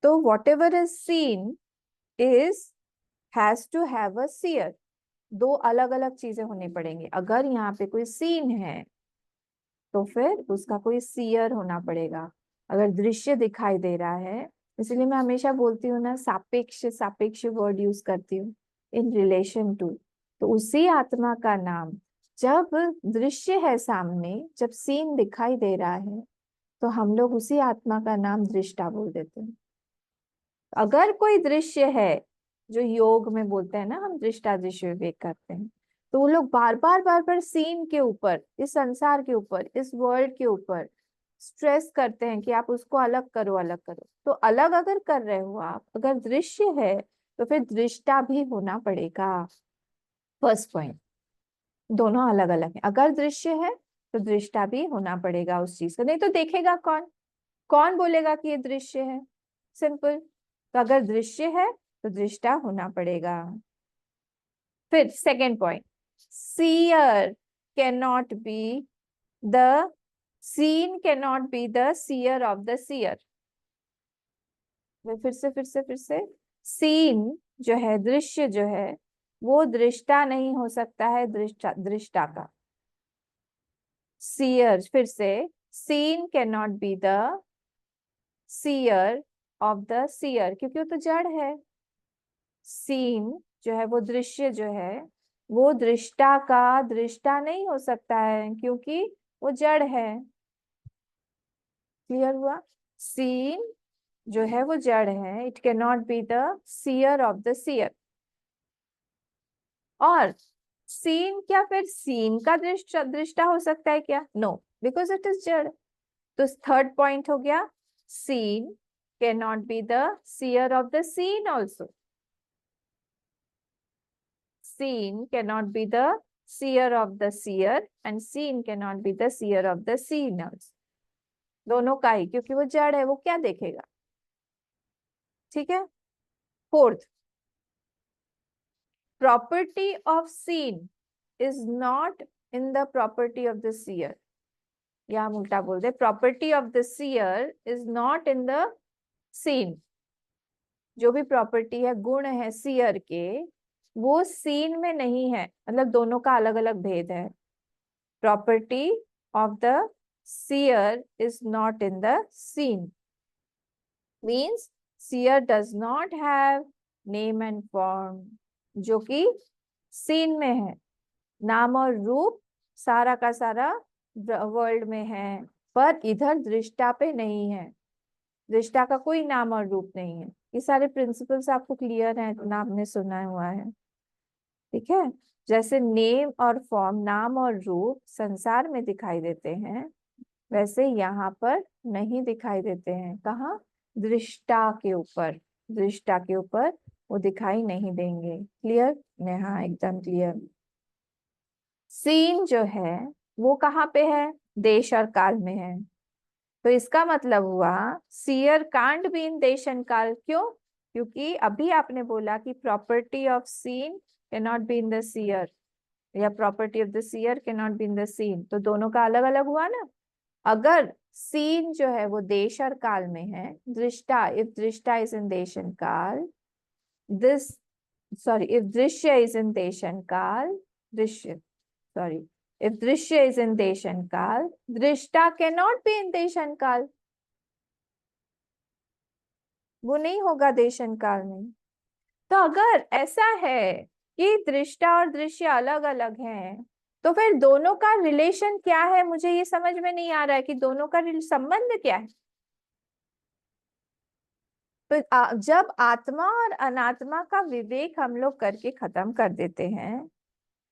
तो whatever is seen is has to have a seer. 2 अलग अलग चीजें होनी पड़ेंगी। अगर यहाँ पे कोई सीन है तो फिर उसका कोई सीयर होना पड़ेगा। अगर दृश्य दिखाई दे रहा है, इसलिए मैं हमेशा बोलती हूँ ना, सापेक्ष सापेक्ष वर्ड यूज करती हूँ, इन रिलेशन टू। तो उसी आत्मा का नाम, जब दृश्य है सामने, जब सीन दिखाई दे रहा है, तो हम लोग उसी आत्मा का नाम दृष्टा बोल देते हैं। अगर कोई दृश्य है, जो योग में बोलते हैं ना, हम दृष्टादृश्य विवेक करते हैं, तो वो लोग बार बार सीन के ऊपर, इस संसार के ऊपर, इस वर्ल्ड के ऊपर स्ट्रेस करते हैं कि आप उसको अलग करो, अलग करो। तो अलग अगर कर रहे हो आप, अगर दृश्य है, तो फिर दृष्टा भी होना पड़ेगा। फर्स्ट पॉइंट, दोनों अलग अलग है। अगर दृश्य है तो दृष्टा भी होना पड़ेगा उस चीज का, नहीं तो देखेगा कौन? कौन बोलेगा कि ये दृश्य है? सिंपल। तो अगर दृश्य है तो दृष्टा होना पड़ेगा। फिर second point, seer can not be the seen can not be the seer of the seer. फिर से सीन जो है, दृश्य जो है, वो दृष्टा नहीं हो सकता है दृष्टा दृष्टा का। सीयर, फिर से, seen can not be the seer of the seer, क्योंकि वो तो जड़ है। सीन जो है, वो दृश्य जो है, वो दृष्टा का दृष्टा नहीं हो सकता है क्योंकि वो जड़ है। क्लियर हुआ? सीन जो है वो जड़ है, it can not be the seer of the seer. और सीन, क्या फिर सीन का दृष्टा दृष्टा हो सकता है क्या? नो, बिकॉज इट इज जड़। तो थर्ड पॉइंट हो गया, seen can not be the seer of the seen also. Seen cannot be the seer of the seer and seen cannot be the seer of the seen also। दोनों का ही, क्योंकि वो जड़ है, वो क्या देखेगा। ठीक है। Fourth, property of seen is not in the property of the seer. या हम उल्टा बोल दे, property of the seer is not in the seen. जो भी प्रॉपर्टी है, गुण है सीयर के, वो सीन में नहीं है। मतलब दोनों का अलग अलग भेद है। Property of the seer is not in the seen, means seer does not have name and form, जो कि सीन में है। नाम और रूप सारा का सारा वर्ल्ड में है, पर इधर दृष्टा पे नहीं है। दृष्टा का कोई नाम और रूप नहीं है। ये सारे प्रिंसिपल्स आपको क्लियर हैं, ना आपने सुना हुआ है। ठीक है। जैसे नेम और फॉर्म, नाम और रूप संसार में दिखाई देते हैं, वैसे यहाँ पर नहीं दिखाई देते हैं। कहाँ? दृष्टा के ऊपर। दृष्टा के ऊपर वो दिखाई नहीं देंगे। क्लियर? हाँ, एकदम क्लियर। सीन जो है वो कहाँ पे है? देश और काल में है। तो इसका मतलब हुआ सीयर कांट बी इन देश एंड काल। क्यों? क्योंकि अभी आपने बोला कि property of seen can not be in the seer, या property of the seer can not be in the seen. तो दोनों का अलग अलग हुआ ना। अगर सीन जो है वो देश और काल में है, दृष्टा, इफ दृष्टा इज इन देश एंड काल, दिस, सॉरी, इफ दृश्य इज इन देश एंड काल, दृश्य, सॉरी, इफ दृश्य इज इन देश एंड काल, दृष्टा कैन नॉट बी इन देश एंड काल। वो नहीं होगा देश एंड काल में। तो अगर ऐसा है कि दृष्टा और दृश्य अलग अलग हैं, तो फिर दोनों का रिलेशन क्या है? मुझे ये समझ में नहीं आ रहा है कि दोनों का संबंध क्या है। तो जब आत्मा और अनात्मा का विवेक हम लोग करके खत्म कर देते हैं,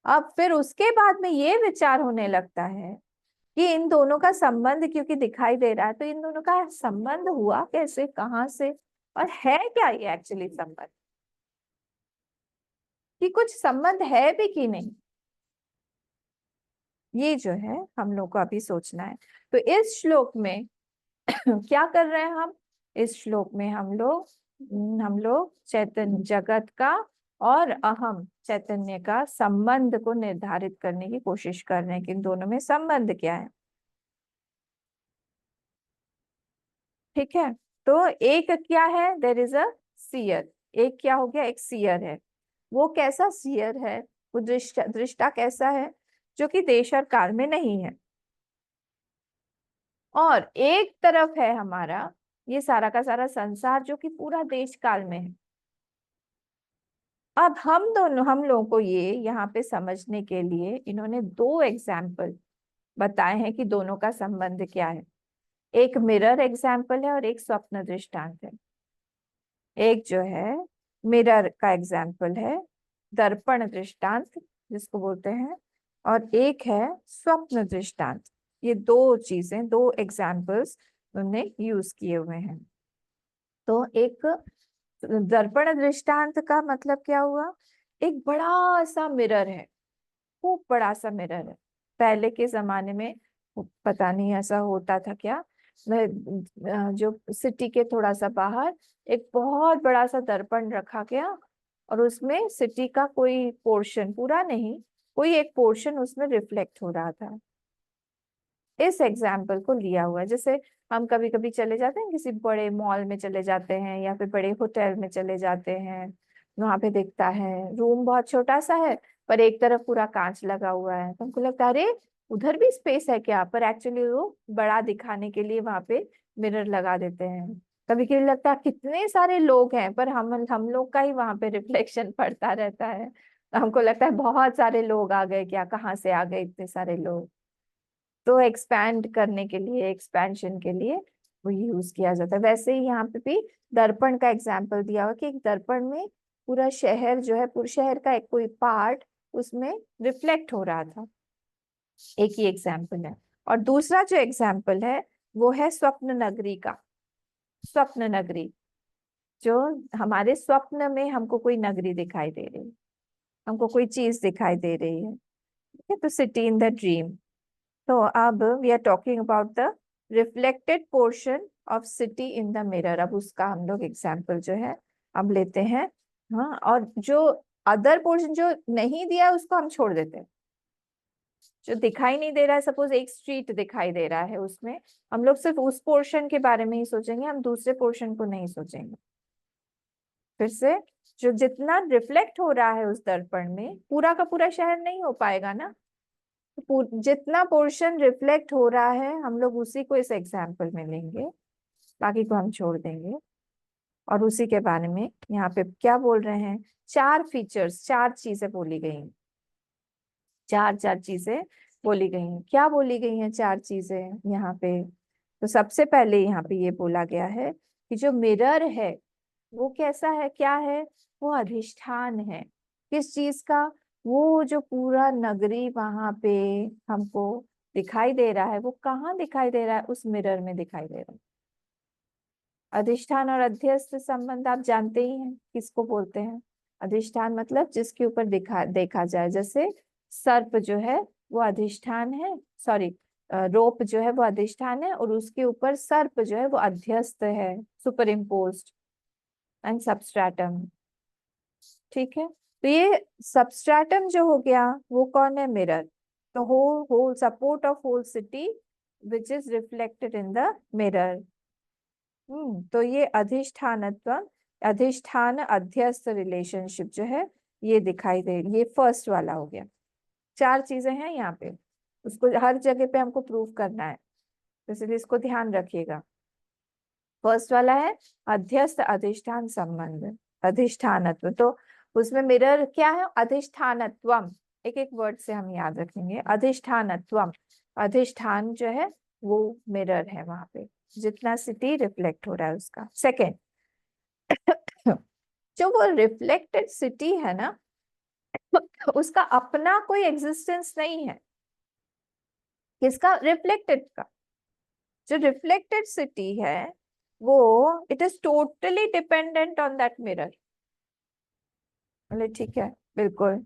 अब फिर उसके बाद में ये विचार होने लगता है कि इन दोनों का संबंध क्योंकि दिखाई दे रहा है, तो इन दोनों का संबंध हुआ कैसे, कहाँ से, और है क्या ये एक्चुअली संबंध, कि कुछ संबंध है भी कि नहीं। ये जो है हम लोग को अभी सोचना है। तो इस श्लोक में क्या कर रहे हैं हम? इस श्लोक में हम लोग चैतन्य जगत का और अहम चैतन्य का संबंध को निर्धारित करने की कोशिश कर रहे हैं कि इन दोनों में संबंध क्या है। ठीक है। तो एक क्या है? There is a seer. एक क्या हो गया? एक सीयर है। वो कैसा सीयर है? वो दृष्टा, दृष्टा कैसा है? जो कि देश और काल में नहीं है। और एक तरफ है हमारा ये सारा का सारा संसार, जो कि पूरा देश काल में है। अब हम लोगों को ये यहाँ पे समझने के लिए इन्होंने दो एग्जाम्पल बताए हैं कि दोनों का संबंध क्या है। एक मिरर एग्जाम्पल है और एक स्वप्न दृष्टांत है। एक जो है मिरर का एग्जाम्पल है, दर्पण दृष्टांत जिसको बोलते हैं, और एक है स्वप्न दृष्टांत। ये दो चीजें, दो एग्जाम्पल्स उन्होंने यूज किए हुए हैं। तो एक दर्पण दृष्टांत का मतलब क्या हुआ? एक बड़ा सा मिरर है, खूब बड़ा सा मिरर है। पहले के जमाने में पता नहीं ऐसा होता था क्या, जो सिटी के थोड़ा सा बाहर एक बहुत बड़ा सा दर्पण रखा गया, और उसमें सिटी का कोई पोर्शन, पूरा नहीं, कोई एक पोर्शन उसमें रिफ्लेक्ट हो रहा था। इस एग्जाम्पल को लिया हुआ है। जैसे हम कभी कभी चले जाते हैं किसी बड़े मॉल में चले जाते हैं या फिर बड़े होटल में चले जाते हैं, वहां पे दिखता है रूम बहुत छोटा सा है पर एक तरफ पूरा कांच लगा हुआ है, तो हमको लगता है अरे उधर भी स्पेस है क्या, पर एक्चुअली वो बड़ा दिखाने के लिए वहां पे मिरर लगा देते हैं। कभी कभी लगता है कितने सारे लोग हैं पर हम लोग का ही वहां पे रिफ्लेक्शन पड़ता रहता है, तो हमको लगता है बहुत सारे लोग आ गए क्या, कहाँ से आ गए इतने सारे लोग। तो एक्सपैंड करने के लिए, एक्सपेंशन के लिए वो यूज किया जाता है। वैसे ही यहाँ पे भी दर्पण का एग्जाम्पल दिया हुआ कि एक दर्पण में पूरा शहर जो है, पूरे शहर का एक कोई पार्ट उसमें रिफ्लेक्ट हो रहा था। एक ही एग्जाम्पल है। और दूसरा जो एग्जाम्पल है वो है स्वप्न नगरी का। स्वप्न नगरी, जो हमारे स्वप्न में हमको कोई नगरी दिखाई दे रही है, हमको कोई चीज दिखाई दे रही है, ठीक है, तो सिटी इन द ड्रीम। तो अब we are talking about the reflected portion of city in the mirror. अब उसका हम लोग एग्जाम्पल जो है अब लेते हैं। हाँ, और जो अदर पोर्शन जो नहीं दिया है उसको हम छोड़ देते हैं। जो दिखाई नहीं दे रहा है, सपोज एक स्ट्रीट दिखाई दे रहा है, उसमें हम लोग सिर्फ उस पोर्शन के बारे में ही सोचेंगे, हम दूसरे पोर्शन को नहीं सोचेंगे। फिर से, जो जितना रिफ्लेक्ट हो रहा है उस दर्पण में, पूरा का पूरा शहर नहीं हो पाएगा ना, तो जितना पोर्शन रिफ्लेक्ट हो रहा है हम लोग उसी को इस एग्जाम्पल में लेंगे, बाकी को हम छोड़ देंगे। और उसी के बारे में यहाँ पे क्या बोल रहे हैं, चार फीचर्स, चार चीजें बोली गई हैं, चार चार चीजें बोली गई हैं। क्या बोली गई हैं चार चीजें यहाँ पे? तो सबसे पहले यहाँ पे ये बोला गया है कि जो मिरर है वो कैसा है, क्या है, वो अधिष्ठान है। किस चीज का? वो जो पूरा नगरी वहां पे हमको दिखाई दे रहा है, वो कहाँ दिखाई दे रहा है? उस मिरर में दिखाई दे रहा है। अधिष्ठान और अध्यस्त संबंध आप जानते ही हैं, किसको बोलते हैं? अधिष्ठान मतलब जिसके ऊपर देखा जाए। जैसे सर्प जो है वो अधिष्ठान है, सॉरी, रोप जो है वो अधिष्ठान है, और उसके ऊपर सर्प जो है वो अध्यस्त है, सुपर इम्पोज्ड एंड सबस्ट्रेटम। ठीक है, तो ये सबस्ट्रेटम जो हो गया वो कौन है? मिरर। तो whole support of whole city which is reflected in the mirror. तो ये अधिष्ठानत्व, अधिष्ठान अध्यस्त रिलेशनशिप जो है ये दिखाई दे, ये फर्स्ट वाला हो गया। चार चीजें हैं यहाँ पे, उसको हर जगह पे हमको प्रूव करना है, तो इसलिए इसको ध्यान रखिएगा। फर्स्ट वाला है अध्यस्त अधिष्ठान संबंध, अधिष्ठानत्व। तो उसमें मिरर क्या है? अधिष्ठानत्वम। एक एक वर्ड से हम याद रखेंगे, अधिष्ठानत्वम। अधिष्ठान जो है वो मिरर है वहां पे, जितना सिटी रिफ्लेक्ट हो रहा है उसका। सेकेंड, जो वो रिफ्लेक्टेड सिटी है ना, उसका अपना कोई एग्जिस्टेंस नहीं है। किसका? रिफ्लेक्टेड का। जो रिफ्लेक्टेड सिटी है वो, it is totally dependent on that mirror. बोले ठीक है, बिल्कुल।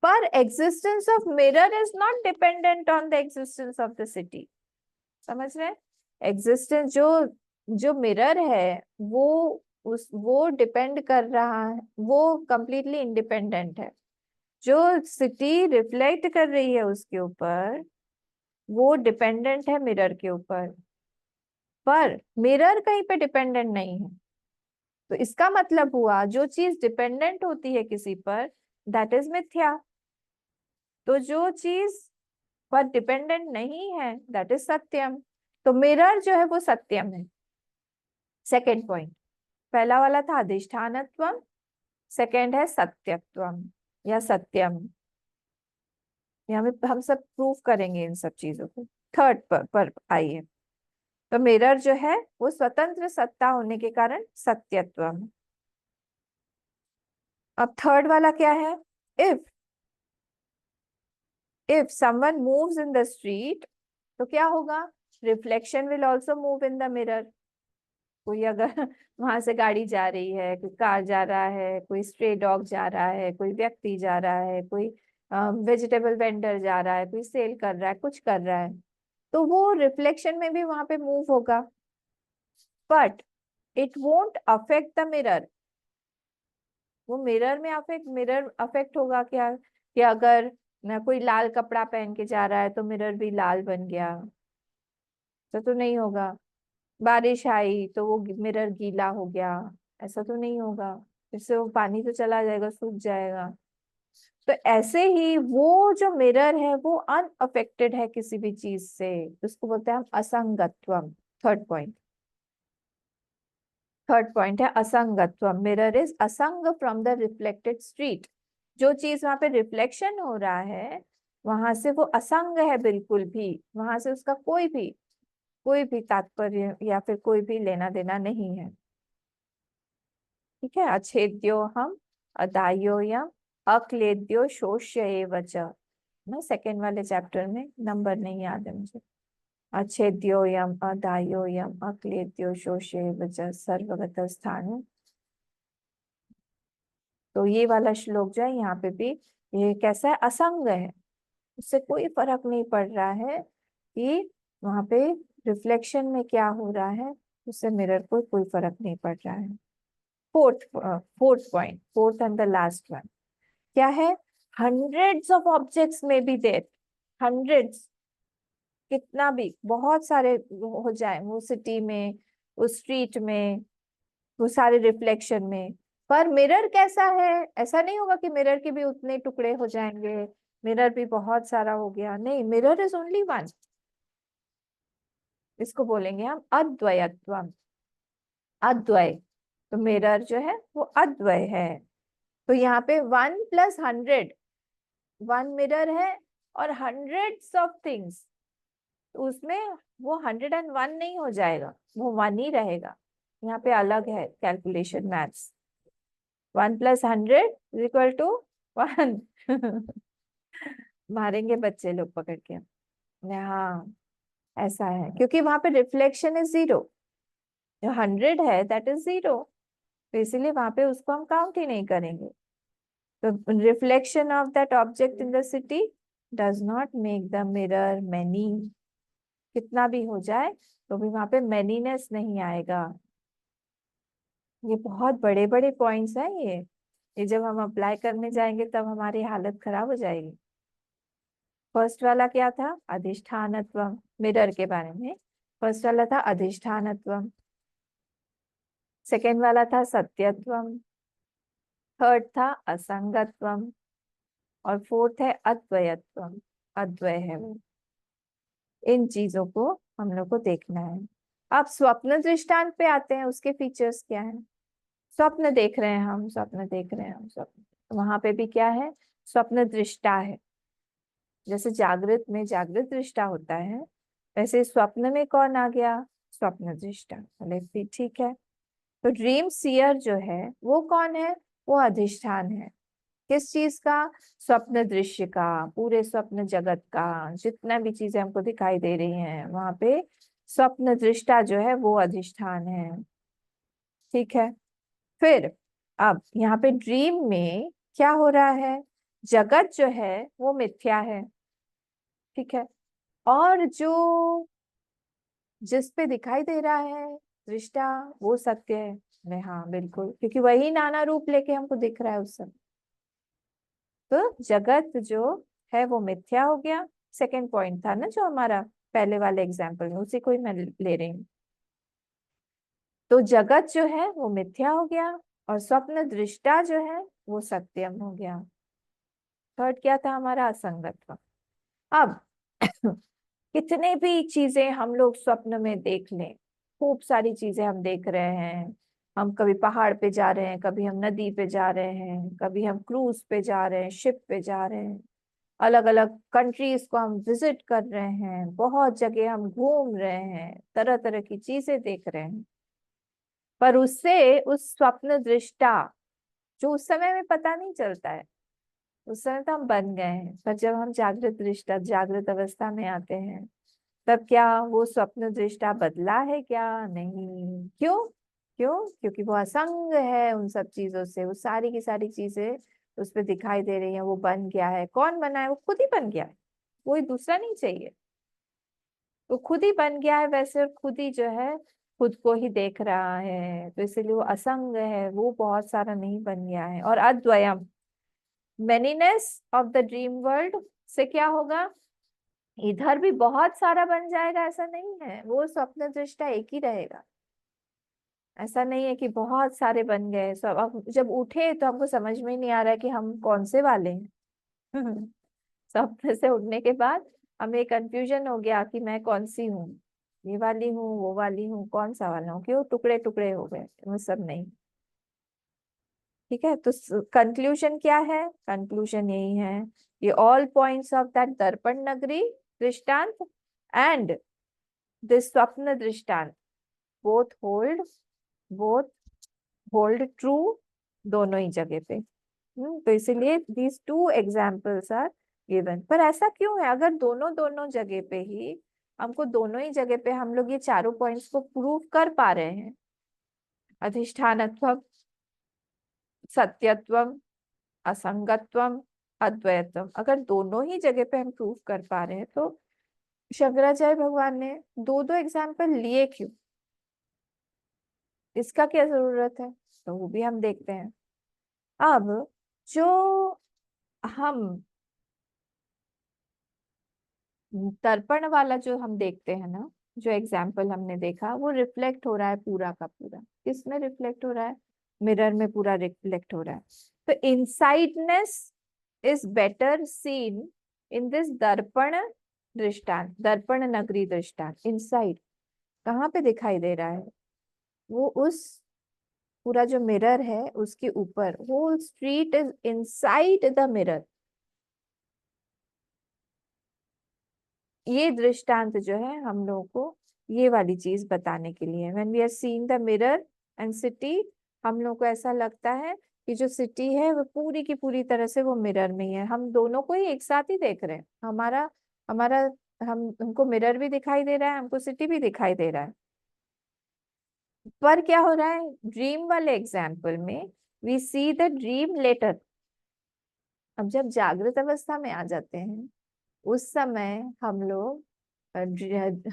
पर existence of mirror is not dependent on the existence of the city. समझ रहे हैं? एग्जिस्टेंस जो जो मिरर है वो, उस वो डिपेंड कर रहा है, वो कंप्लीटली इंडिपेंडेंट है। जो सिटी रिफ्लेक्ट कर रही है उसके ऊपर, वो डिपेंडेंट है मिरर के ऊपर, पर मिरर कहीं पे डिपेंडेंट नहीं है। तो इसका मतलब हुआ जो चीज डिपेंडेंट होती है किसी पर, दैट इज मिथ्या। तो जो चीज पर डिपेंडेंट नहीं है दैट इज सत्यम। तो मिरर जो है वो सत्यम है। सेकेंड पॉइंट, पहला वाला था अधिष्ठानत्वम, सेकेंड है सत्यत्वम या सत्यम। यहाँ पे हम सब प्रूफ करेंगे इन सब चीजों को। थर्ड पर आइए, तो मिरर जो है वो स्वतंत्र सत्ता होने के कारण सत्यत्वम। अब थर्ड वाला क्या है? If if someone moves in the street, तो क्या होगा? Reflection will also move in the mirror. कोई अगर वहां से गाड़ी जा रही है, कोई कार जा रहा है, कोई स्ट्रे डॉग जा रहा है, कोई व्यक्ति जा रहा है, कोई वेजिटेबल वेंडर जा रहा है, कोई सेल कर रहा है, कुछ कर रहा है, तो वो रिफ्लेक्शन में भी वहां पे मूव होगा, but it won't affect the mirror. वो मिरर में अफेक्ट, मिरर अफेक्ट होगा क्या? कि अगर ना कोई लाल कपड़ा पहन के जा रहा है तो मिरर भी लाल बन गया, तो नहीं होगा। बारिश आई तो वो मिरर गीला हो गया, ऐसा तो नहीं होगा। फिर से वो पानी तो चला जाएगा, सूख जाएगा। तो ऐसे ही वो जो मिरर है वो अनअफेक्टेड है किसी भी चीज से, उसको बोलते हैं हम असंगत्वम। थर्ड पॉइंट, थर्ड पॉइंट है असंगत्वम। मिरर इज असंग फ्रॉम द रिफ्लेक्टेड स्ट्रीट। जो चीज वहां पे रिफ्लेक्शन हो रहा है वहां से वो असंग है बिल्कुल भी, वहां से उसका कोई भी तात्पर्य या फिर कोई भी लेना देना नहीं है। ठीक है, अच्छेद्यो हम अदाह्योयम अक्लेद्यो शोष्य एव च। ना सेकेंड वाले चैप्टर में, नंबर नहीं याद है मुझे। अच्छेद्योयम अदाह्योयम अक्लेद्यो शोष्य एव च सर्वगत स्थाणु। तो ये वाला श्लोक जो है यहाँ पे भी, ये कैसा है, असंग है। उससे कोई फर्क नहीं पड़ रहा है कि वहां पे रिफ्लेक्शन में क्या हो रहा है, उससे मिरर को कोई फर्क नहीं पड़ रहा है। Fourth point, fourth and the last one क्या है? हंड्रेड्स ऑफ ऑब्जेक्ट्स में बी देयर, हंड्रेड्स, कितना भी बहुत सारे हो जाए वो सिटी में, उस स्ट्रीट में, वो सारे रिफ्लेक्शन में, पर मिरर कैसा है? ऐसा नहीं होगा कि मिरर के भी उतने टुकड़े हो जाएंगे, मिरर भी बहुत सारा हो गया, नहीं, मिरर इज ओनली वन। इसको बोलेंगे हम अद्वयत्वम, अद्वय। तो मिरर जो है वो अद्वय है। तो यहाँ पे 1 + 100, वन मिरर है और हंड्रेड्स ऑफ थिंग्स, तो उसमें वो 101 नहीं हो जाएगा, वो 1 ही रहेगा। यहाँ पे अलग है कैलकुलेशन, मैथ्स। 1 + 100 = 1। मारेंगे बच्चे लोग पकड़ के। हाँ, ऐसा है क्योंकि वहां पे रिफ्लेक्शन इज 0, जो 100 है दैट इज 0, तो इसीलिए वहां पे उसको हम काउंट ही नहीं करेंगे। तो reflection of that object in the city does not make the mirror many. कितना भी हो जाए तो भी वहां पे मैनीनेस नहीं आएगा। ये बहुत बड़े बड़े पॉइंट्स हैं ये जब हम अप्लाई करने जाएंगे तब हमारी हालत खराब हो जाएगी। फर्स्ट वाला क्या था? अधिष्ठानत्वम, मिरर के बारे में। फर्स्ट वाला था अधिष्ठानत्वम, सेकेंड वाला था सत्यत्वम, थर्ड था असंगत्वम, और फोर्थ है अद्वयत्वम, अद्वय है वो। इन चीजों को हम लोग को देखना है। अब स्वप्न दृष्टांत पे आते हैं, उसके फीचर्स क्या है? स्वप्न देख रहे हैं हम, स्वप्न देख रहे हैं हम, स्वप्न, तो वहां पे भी क्या है? स्वप्न दृष्टा है। जैसे जागृत में जागृत दृष्टा होता है, वैसे स्वप्न में कौन आ गया? स्वप्न दृष्टा। बोले फिर ठीक है। तो ड्रीम सीयर जो है वो कौन है? वो अधिष्ठान है। किस चीज का? स्वप्न दृश्य का, पूरे स्वप्न जगत का, जितना भी चीजें हमको दिखाई दे रही हैं वहां पे स्वप्न दृष्टा जो है वो अधिष्ठान है। ठीक है। फिर अब यहाँ पे ड्रीम में क्या हो रहा है? जगत जो है वो मिथ्या है। ठीक है। और जो जिस पे दिखाई दे रहा है दृष्टा, वो सत्य है। हाँ बिल्कुल, क्योंकि वही नाना रूप लेके हमको दिख रहा है उस समय। तो जगत जो है वो मिथ्या हो गया। सेकंड पॉइंट था ना जो हमारा पहले वाले एग्जाम्पल में, उसी को ही मैं ले रही हूँ। तो जगत जो है वो मिथ्या हो गया और स्वप्न दृष्टा जो है वो सत्यम हो गया। थर्ड क्या था हमारा? असंगत्व। अब कितने भी चीजें हम लोग स्वप्न में देख लें, खूब सारी चीजें हम देख रहे हैं, हम कभी पहाड़ पे जा रहे हैं, कभी हम नदी पे जा रहे हैं, कभी हम क्रूज पे जा रहे हैं, शिप पे जा रहे हैं, अलग अलग कंट्रीज को हम विजिट कर रहे हैं, बहुत जगह हम घूम रहे हैं, तरह तरह की चीजें देख रहे हैं, पर उससे उस स्वप्न दृष्टा जो उस समय में पता नहीं चलता है, उस समय तो हम बन गए हैं, पर जब हम जागृत दृष्टा, जागृत अवस्था में आते हैं तब क्या वो स्वप्न दृष्टा बदला है क्या? नहीं। क्यों? क्यों? क्योंकि वो असंग है उन सब चीजों से, वो सारी की सारी चीजें उस पर दिखाई दे रही हैं, वो बन गया है। कौन बना है? वो खुद ही बन गया है, कोई दूसरा नहीं चाहिए। वो खुद ही बन गया है वैसे, और खुद ही जो है खुद को ही देख रहा है, तो इसलिए वो असंग है, वो बहुत सारा नहीं बन गया है। और अद्वयम, मैनीनेस ऑफ द ड्रीम वर्ल्ड से क्या होगा, इधर भी बहुत सारा बन जाएगा ऐसा नहीं है, वो स्वप्न दृष्टा एक ही रहेगा। ऐसा नहीं है कि बहुत सारे बन गए सब, अब जब उठे तो हमको समझ में ही नहीं आ रहा है कि हम कौन से वाले हैं। स्वप्न से उठने के बाद हमें कंफ्यूजन हो गया कि मैं कौन सी हूँ, ये वाली हूँ वो वाली हूँ, कौन सा वाला हूँ, क्यों टुकड़े टुकड़े हो गए, वो सब नहीं। ठीक है, तो कंक्लूजन क्या है, कंक्लूजन यही है, ये ऑल पॉइंट्स ऑफ दैट दर्पण नगरी दृष्टांत एंड दिस स्वप्न दृष्टांत both hold, both hold true, दोनों ही जगह पे। तो इसीलिए these two examples are given। पर ऐसा क्यों है, अगर दोनों दोनों जगह पे ही हमको, दोनों ही जगह पे हम लोग ये चारों पॉइंट्स को प्रूव कर पा रहे हैं, अधिष्ठानत्वम, सत्यत्वम, असंगत्वम, अद्वैतम, अगर दोनों ही जगह पे हम प्रूव कर पा रहे हैं, तो शंकराचार्य भगवान ने दो दो एग्जाम्पल लिए क्यों, इसका क्या जरूरत है, तो वो भी हम देखते हैं। अब जो हम दर्पण वाला जो हम देखते हैं ना, जो एग्जाम्पल हमने देखा, वो रिफ्लेक्ट हो रहा है पूरा का पूरा, किसमें रिफ्लेक्ट हो रहा है, मिरर में पूरा रिफ्लेक्ट हो रहा है। तो insideness is better seen in this दर्पण दृष्टांत, दर्पण नगरी दृष्टांत। इनसाइड कहाँ पे दिखाई दे रहा है, वो उस पूरा जो मिरर है उसके ऊपर, whole street is inside the mirror. ये दृष्टांत जो है हम लोगों को ये वाली चीज बताने के लिए, when we are seeing the mirror and city, हम लोग को ऐसा लगता है कि जो सिटी है वो पूरी की पूरी तरह से वो मिरर में ही है, हम दोनों को ही एक साथ ही देख रहे हैं। हमारा हमारा हमको मिरर भी दिखाई दे रहा है, हमको सिटी भी दिखाई दे रहा है। पर क्या हो रहा है, ड्रीम वाले एग्जाम्पल में we see the dream later. अब जब जागृत अवस्था में आ जाते हैं, उस समय हम लोग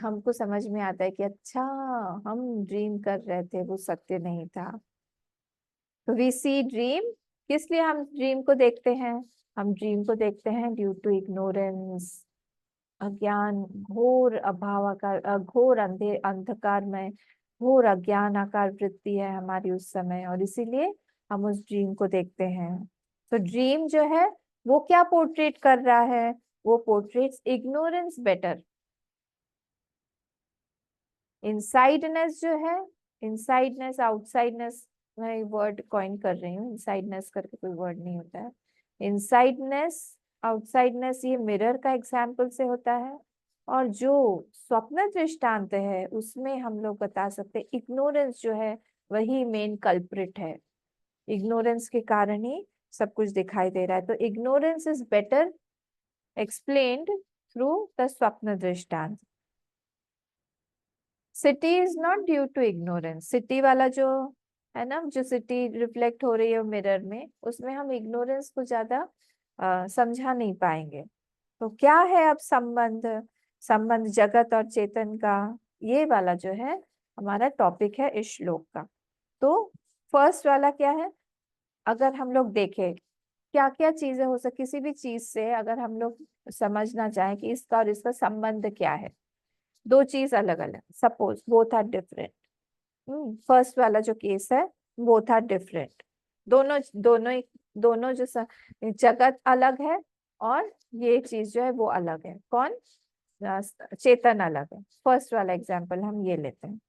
हमको समझ में आता है कि अच्छा, हम ड्रीम कर रहे थे, वो सत्य नहीं था। तो वी सी ड्रीम, किस लिए हम ड्रीम को देखते हैं, हम ड्रीम को देखते हैं ड्यू टू इग्नोरेंस, अज्ञान, घोर अभावाकार, घोर अंधे अंधकार में घोर अज्ञान आकार वृत्ति है हमारी उस समय, और इसीलिए हम उस ड्रीम को देखते हैं। तो ड्रीम जो है वो क्या पोर्ट्रेट कर रहा है, वो पोर्ट्रेट्स इग्नोरेंस बेटर। इनसाइडनेस जो है, इनसाइडनेस आउटसाइडनेस, मैं वर्ड कॉइन कर रही हूँ, इनसाइडनेस करके कोई वर्ड नहीं होता है। इनसाइडनेस आउटसाइडनेस ये मिरर का एग्जाम्पल से होता है, और जो स्वप्न दृष्टांत है उसमें हम लोग बता सकते हैं इग्नोरेंस जो है वही मेन कल्प्रिट है, इग्नोरेंस के कारण ही सब कुछ दिखाई दे रहा है। तो ignorance is better explained through the स्वप्न दृष्टांत। City is not due to ignorance, city वाला जो है ना, जो सिटी रिफ्लेक्ट हो रही है मिरर में, उसमें हम इग्नोरेंस को ज्यादा समझा नहीं पाएंगे। तो क्या है अब संबंध, संबंध जगत और चेतन का, ये वाला जो है हमारा टॉपिक है इस श्लोक का। तो फर्स्ट वाला क्या है, अगर हम लोग देखें क्या क्या चीजें हो सकती, किसी भी चीज से अगर हम लोग समझना चाहें कि इसका और इसका संबंध क्या है, दो चीज अलग अलग, suppose both are different, first वाला जो केस है बोथ आर डिफरेंट, दोनों दोनों दोनों जो जगत अलग है और ये चीज जो है वो अलग है, कौन, चेतन अलग है। फर्स्ट वाला एग्जाम्पल हम ये लेते हैं।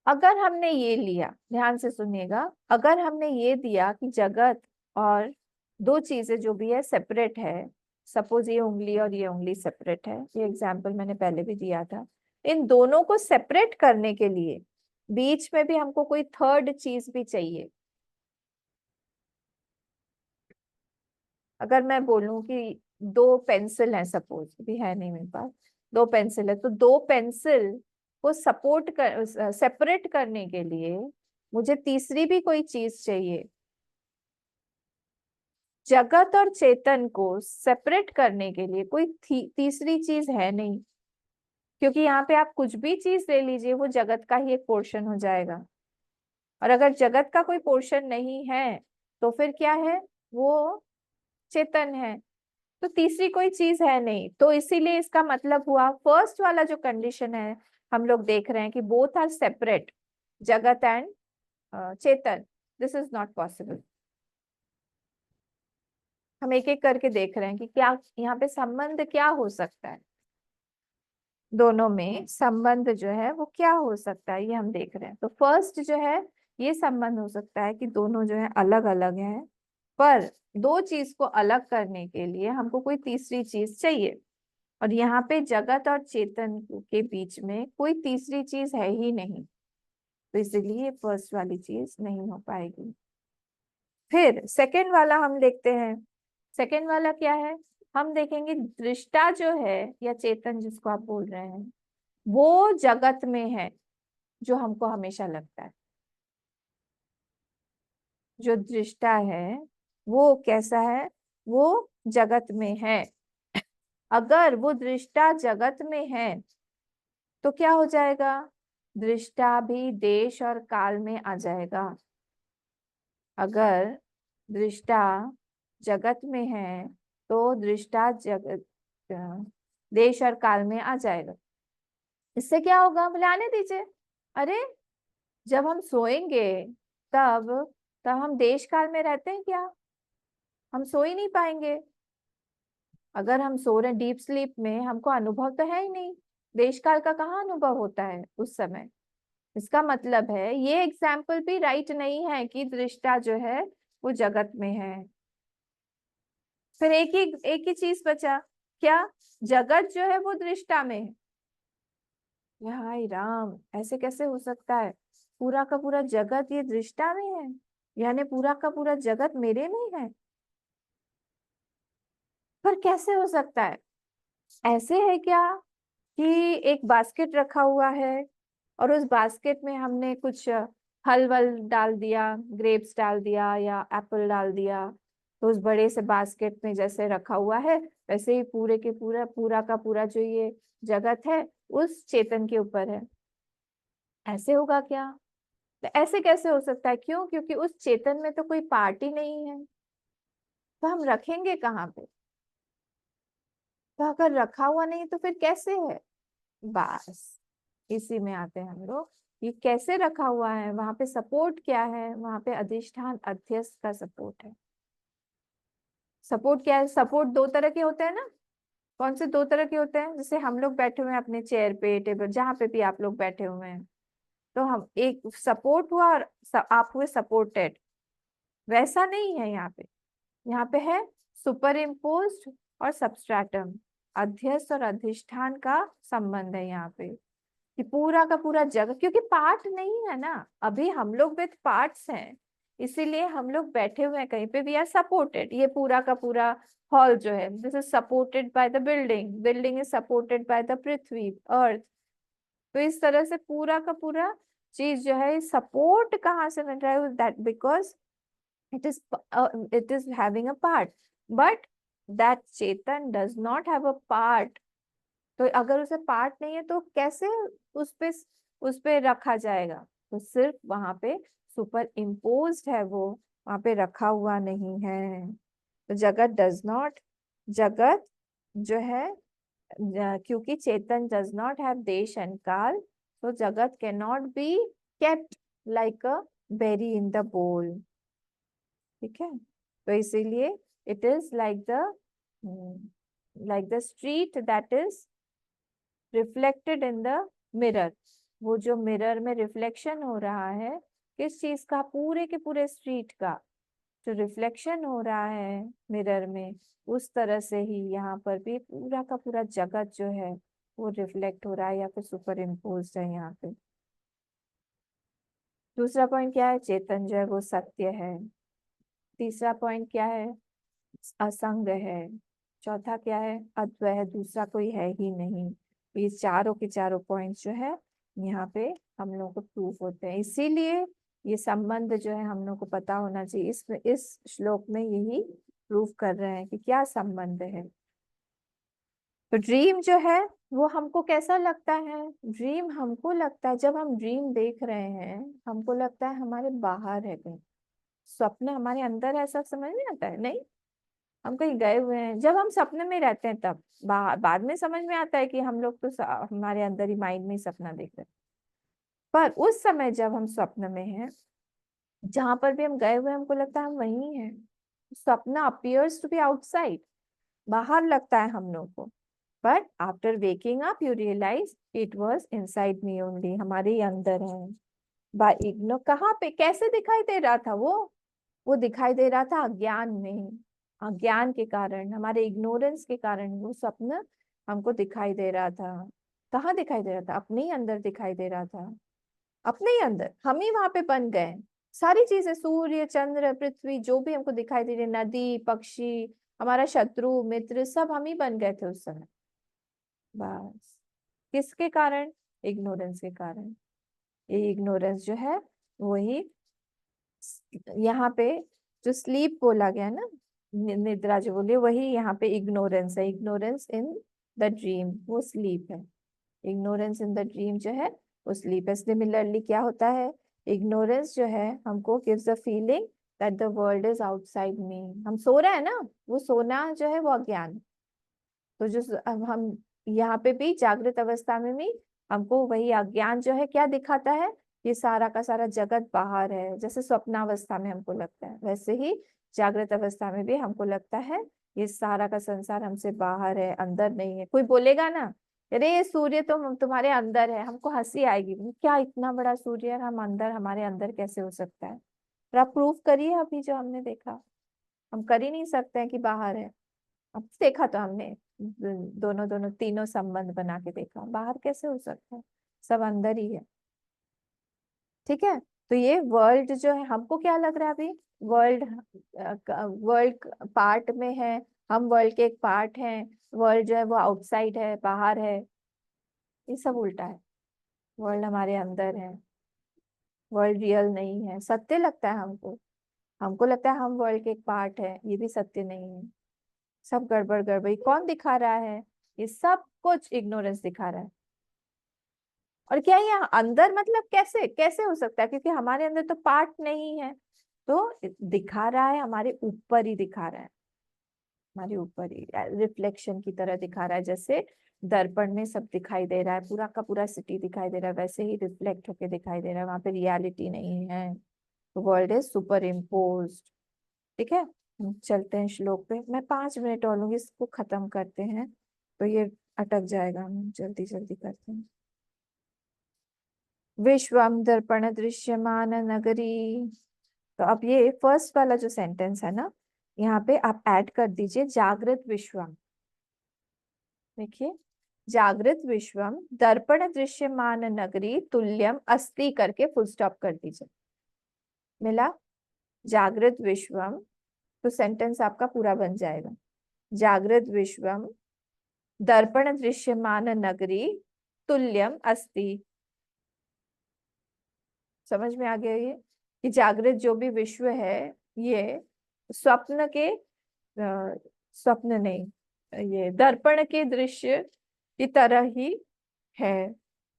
अगर हमने ये लिया, ध्यान से सुनिएगा, अगर हमने ये दिया कि जगत और दो चीजें जो भी है सेपरेट है, सपोज ये उंगली और ये उंगली सेपरेट है, ये एग्जाम्पल मैंने पहले भी दिया था, इन दोनों को सेपरेट करने के लिए बीच में भी हमको कोई थर्ड चीज भी चाहिए। अगर मैं बोलूं कि दो पेंसिल है, सपोज भी है नहीं मेरे पास, दो पेंसिल है, तो दो पेंसिल को सपोर्ट कर सेपरेट करने के लिए मुझे तीसरी भी कोई चीज चाहिए। जगत और चेतन को सेपरेट करने के लिए कोई तीसरी चीज है नहीं, क्योंकि यहाँ पे आप कुछ भी चीज ले लीजिए वो जगत का ही एक पोर्शन हो जाएगा, और अगर जगत का कोई पोर्शन नहीं है तो फिर क्या है, वो चेतन है। तो तीसरी कोई चीज है नहीं, तो इसीलिए इसका मतलब हुआ फर्स्ट वाला जो कंडीशन है हम लोग देख रहे हैं कि बोथ आर सेपरेट, जगत and Chetan, this is not possible. हम एक एक करके देख रहे हैं कि क्या यहाँ पे संबंध क्या हो सकता है, दोनों में संबंध जो है वो क्या हो सकता है, ये हम देख रहे हैं। तो फर्स्ट जो है, ये संबंध हो सकता है कि दोनों जो है अलग अलग हैं, पर दो चीज को अलग करने के लिए हमको कोई तीसरी चीज चाहिए, और यहाँ पे जगत और चेतन के बीच में कोई तीसरी चीज है ही नहीं, तो इसलिए फर्स्ट वाली चीज नहीं हो पाएगी। फिर सेकंड वाला हम देखते हैं। सेकंड वाला क्या है, हम देखेंगे दृष्टा जो है या चेतन जिसको आप बोल रहे हैं, वो जगत में है, जो हमको हमेशा लगता है। जो दृष्टा है वो कैसा है, वो जगत में है। अगर वो दृष्टा जगत में है तो क्या हो जाएगा, दृष्टा भी देश और काल में आ जाएगा। अगर दृष्टा जगत में है तो दृष्टा जगत देश और काल में आ जाएगा। इससे क्या होगा, बोले आने दीजिए। अरे जब हम सोएंगे तब तब हम देश काल में रहते हैं क्या, हम सो ही नहीं पाएंगे। अगर हम सो रहे डीप स्लीप में, हमको अनुभव तो है ही नहीं, देश काल का कहाँ अनुभव होता है उस समय। इसका मतलब है ये एग्जाम्पल भी राइट नहीं है कि दृष्टा जो है वो जगत में है। फिर एक ही चीज बचा, क्या, जगत जो है वो दृष्टा में है। या हाय राम, ऐसे कैसे हो सकता है, पूरा का पूरा जगत ये दृष्टा में है, यानी पूरा का पूरा जगत मेरे में है। पर कैसे हो सकता है, ऐसे है क्या कि एक बास्केट रखा हुआ है और उस बास्केट में हमने कुछ फल वल डाल दिया, ग्रेप्स डाल दिया या एप्पल डाल दिया, तो उस बड़े से बास्केट में जैसे रखा हुआ है वैसे ही पूरे के पूरा पूरा का पूरा जो ये जगत है उस चेतन के ऊपर है। ऐसे होगा क्या, तो ऐसे कैसे हो सकता है, क्यों, क्योंकि उस चेतन में तो कोई पार्ट ही नहीं है, तो हम रखेंगे कहाँ पे, तो अगर रखा हुआ नहीं तो फिर कैसे है। बस इसी में आते हैं हम लोग, ये कैसे रखा हुआ है, वहां पे सपोर्ट क्या है, वहां पे अधिष्ठान अध्यस्त का सपोर्ट है। सपोर्ट क्या है, सपोर्ट दो तरह के होते हैं ना, कौन से दो तरह के होते हैं, जैसे हम लोग बैठे हुए हैं अपने चेयर पे टेबल जहां पे भी आप लोग बैठे हुए हैं, तो हम एक सपोर्ट हुआ और आप हुए सपोर्टेड, वैसा नहीं है यहाँ पे। यहाँ पे है सुपर इम्पोज्ड और सबस्ट्रेटम, अध्यस्त और अधिष्ठान का संबंध है यहाँ पे, कि पूरा का पूरा जगह, क्योंकि पार्ट नहीं है ना, अभी हम लोग विथ पार्ट्स हैं, इसीलिए हम लोग बैठे हुए हैं कहीं पे, वी आर सपोर्टेड। ये पूरा का पूरा हॉल जो है, this is supported by the building, building is supported by the पृथ्वी अर्थ। तो इस तरह से पूरा का पूरा चीज जो है सपोर्ट कहाँ से मिल रहा है, that because it is it is having a part, but that chetan does not have a part। तो अगर उसे पार्ट नहीं है तो कैसे उस पे रखा जाएगा, तो सिर्फ वहां पे सुपर इम्पोज्ड है वो, वहां पे रखा हुआ नहीं है। तो जगत डज नॉट, जगत जो है क्योंकि चेतन डज नॉट हैव देश एंड काल, तो जगत can not be kept like a berry in the bowl. ठीक है, तो इसीलिए it is like the street that is reflected in the mirror. वो जो मिरर में रिफ्लेक्शन हो रहा है किस चीज का, पूरे के पूरे स्ट्रीट का जो रिफ्लेक्शन हो रहा है मिरर में, उस तरह से ही यहाँ पर भी पूरा का पूरा जगत जो है वो रिफ्लेक्ट हो रहा है या फिर सुपर इम्पोज है यहाँ पे। दूसरा पॉइंट क्या है, चेतन जो है वो सत्य है। तीसरा पॉइंट क्या है, असंग है। चौथा क्या है, अद्वय है, दूसरा कोई है ही नहीं। ये चारों के चारों पॉइंट्स जो है यहाँ पे हम लोगों को प्रूफ होते हैं, इसीलिए ये संबंध जो है हम लोग को पता होना चाहिए। इस श्लोक में यही प्रूफ कर रहे हैं कि क्या संबंध है। तो ड्रीम जो है वो हमको कैसा लगता है, ड्रीम हमको लगता है, जब हम ड्रीम देख रहे हैं हमको लगता है हमारे बाहर है कहीं, स्वप्न हमारे अंदर है, ऐसा समझ में आता है नहीं। हम कहीं गए हुए हैं, जब हम सपने में रहते हैं तब बाद में समझ में आता है कि हम लोग तो हमारे अंदर ही माइंड में ही सपना देख रहे हैं। पर उस समय जब हम स्वप्न में हैं, जहां पर भी हम गए हुए हैं, हमको लगता है हम वहीं हैं। सपना अपीयर्स टू बी आउटसाइड, बाहर लगता है हम लोग को, but after waking up you realise it was inside me only, हमारे ही अंदर है। बाय इग्नो कहाँ पे कैसे दिखाई दे रहा था वो दिखाई दे रहा था अज्ञान में। अज्ञान के कारण, हमारे इग्नोरेंस के कारण वो स्वप्न हमको दिखाई दे रहा था। कहाँ दिखाई दे रहा था? अपने ही अंदर दिखाई दे रहा था। अपने ही अंदर हम ही वहां पे बन गए। सारी चीजें, सूर्य चंद्र पृथ्वी जो भी हमको दिखाई दे रही, नदी पक्षी, हमारा शत्रु मित्र, सब हम ही बन गए थे उस समय। बस किसके कारण? इग्नोरेंस के कारण। ये इग्नोरेंस जो है वही यहाँ पे जो स्लीप बोला गया ना, निद्रा जो बोली, वही यहाँ पे इग्नोरेंस है। इग्नोरेंस इन द ड्रीम वो स्लीप है। इग्नोरेंस इन द ड्रीम जो है वो स्लीप है। सिमिलरली क्या होता है? इग्नोरेंस जो है हमको gives a feeling that the world is outside me. हम सो रहे हैं ना, वो सोना जो है वो अज्ञान। तो जो अब हम यहाँ पे भी जागृत अवस्था में भी हमको वही अज्ञान जो है क्या दिखाता है? ये सारा का सारा जगत बाहर है। जैसे स्वप्नावस्था में हमको लगता है, वैसे ही जागृत अवस्था में भी हमको लगता है ये सारा का संसार हमसे बाहर है, अंदर नहीं है। कोई बोलेगा ना, अरे ये सूर्य तो तुम्हारे अंदर है, हमको हंसी आएगी, क्या इतना बड़ा सूर्य है हम अंदर, हमारे अंदर कैसे हो सकता है? पर आप प्रूफ करिए अभी जो हमने देखा। हम कर ही नहीं सकते हैं कि बाहर है। अब देखा तो हमने, दोनों दोनों तीनों संबंध बना के देखा, बाहर कैसे हो सकता है? सब अंदर ही है। ठीक है। तो ये वर्ल्ड जो है, हमको क्या लग रहा है अभी? वर्ल्ड, वर्ल्ड पार्ट में है, हम वर्ल्ड के एक पार्ट हैं। वर्ल्ड जो है वो आउटसाइड है, बाहर है। ये सब उल्टा है। वर्ल्ड हमारे अंदर है। वर्ल्ड रियल नहीं है, सत्य लगता है हमको। हमको लगता है हम वर्ल्ड के एक पार्ट है, ये भी सत्य नहीं है। सब गड़बड़ गड़बड़ी कौन दिखा रहा है? ये सब कुछ इग्नोरेंस दिखा रहा है। और क्या ये अंदर मतलब कैसे कैसे हो सकता है? क्योंकि हमारे अंदर तो पार्ट नहीं है। तो दिखा रहा है हमारे ऊपर ही दिखा रहा है, हमारे ऊपर ही रिफ्लेक्शन की तरह दिखा रहा है। जैसे दर्पण में सब दिखाई दे रहा है, पूरा का पूरा सिटी दिखाई दे रहा है, वैसे ही रिफ्लेक्ट होके दिखाई दे रहा है। वहां पे रियलिटी नहीं है, वर्ल्ड इज सुपर इम्पोज्ड। ठीक है। हम चलते हैं श्लोक पे। मैं 5 मिनट और लूंगी, इसको खत्म करते हैं तो ये अटक जाएगा। हम जल्दी जल्दी करते हैं। विश्वम दर्पण दृश्यमान नगरी। तो अब ये फर्स्ट वाला जो सेंटेंस है ना, यहाँ पे आप ऐड कर दीजिए जागृत विश्वम। देखिए, जागृत विश्वम दर्पण दृश्यमान नगरी तुल्यम अस्ति करके फुल स्टॉप कर दीजिए। मिला? जागृत विश्वम, तो सेंटेंस आपका पूरा बन जाएगा। जागृत विश्वम दर्पण दृश्यमान नगरी तुल्यम अस्ति। समझ में आ गया ये कि जागृत जो भी विश्व है, ये स्वप्न के स्वप्न नहीं, ये दर्पण के दृश्य की तरह ही है।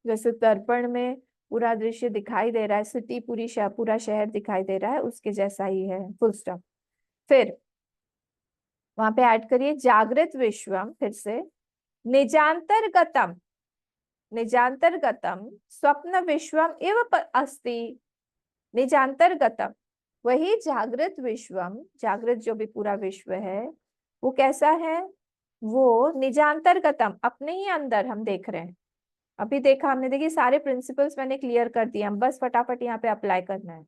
जैसे दर्पण में पूरा दृश्य दिखाई दे रहा है, सिटी पूरा शहर दिखाई दे रहा है, उसके जैसा ही है। Full stop. फिर वहां पे ऐड करिए जागृत विश्वम, फिर से निजांतर्गतम। निजांतर्गतम स्वप्न विश्वम एव अस्ति। निजांतर्गतम, वही जागृत विश्वम, जागृत जो भी पूरा विश्व है वो कैसा है? वो निजांतर्गतम, अपने ही अंदर हम देख रहे हैं। अभी देखा हमने, देखिए सारे प्रिंसिपल्स मैंने क्लियर कर दिए, हम बस फटाफट यहाँ पे अप्लाई करना है।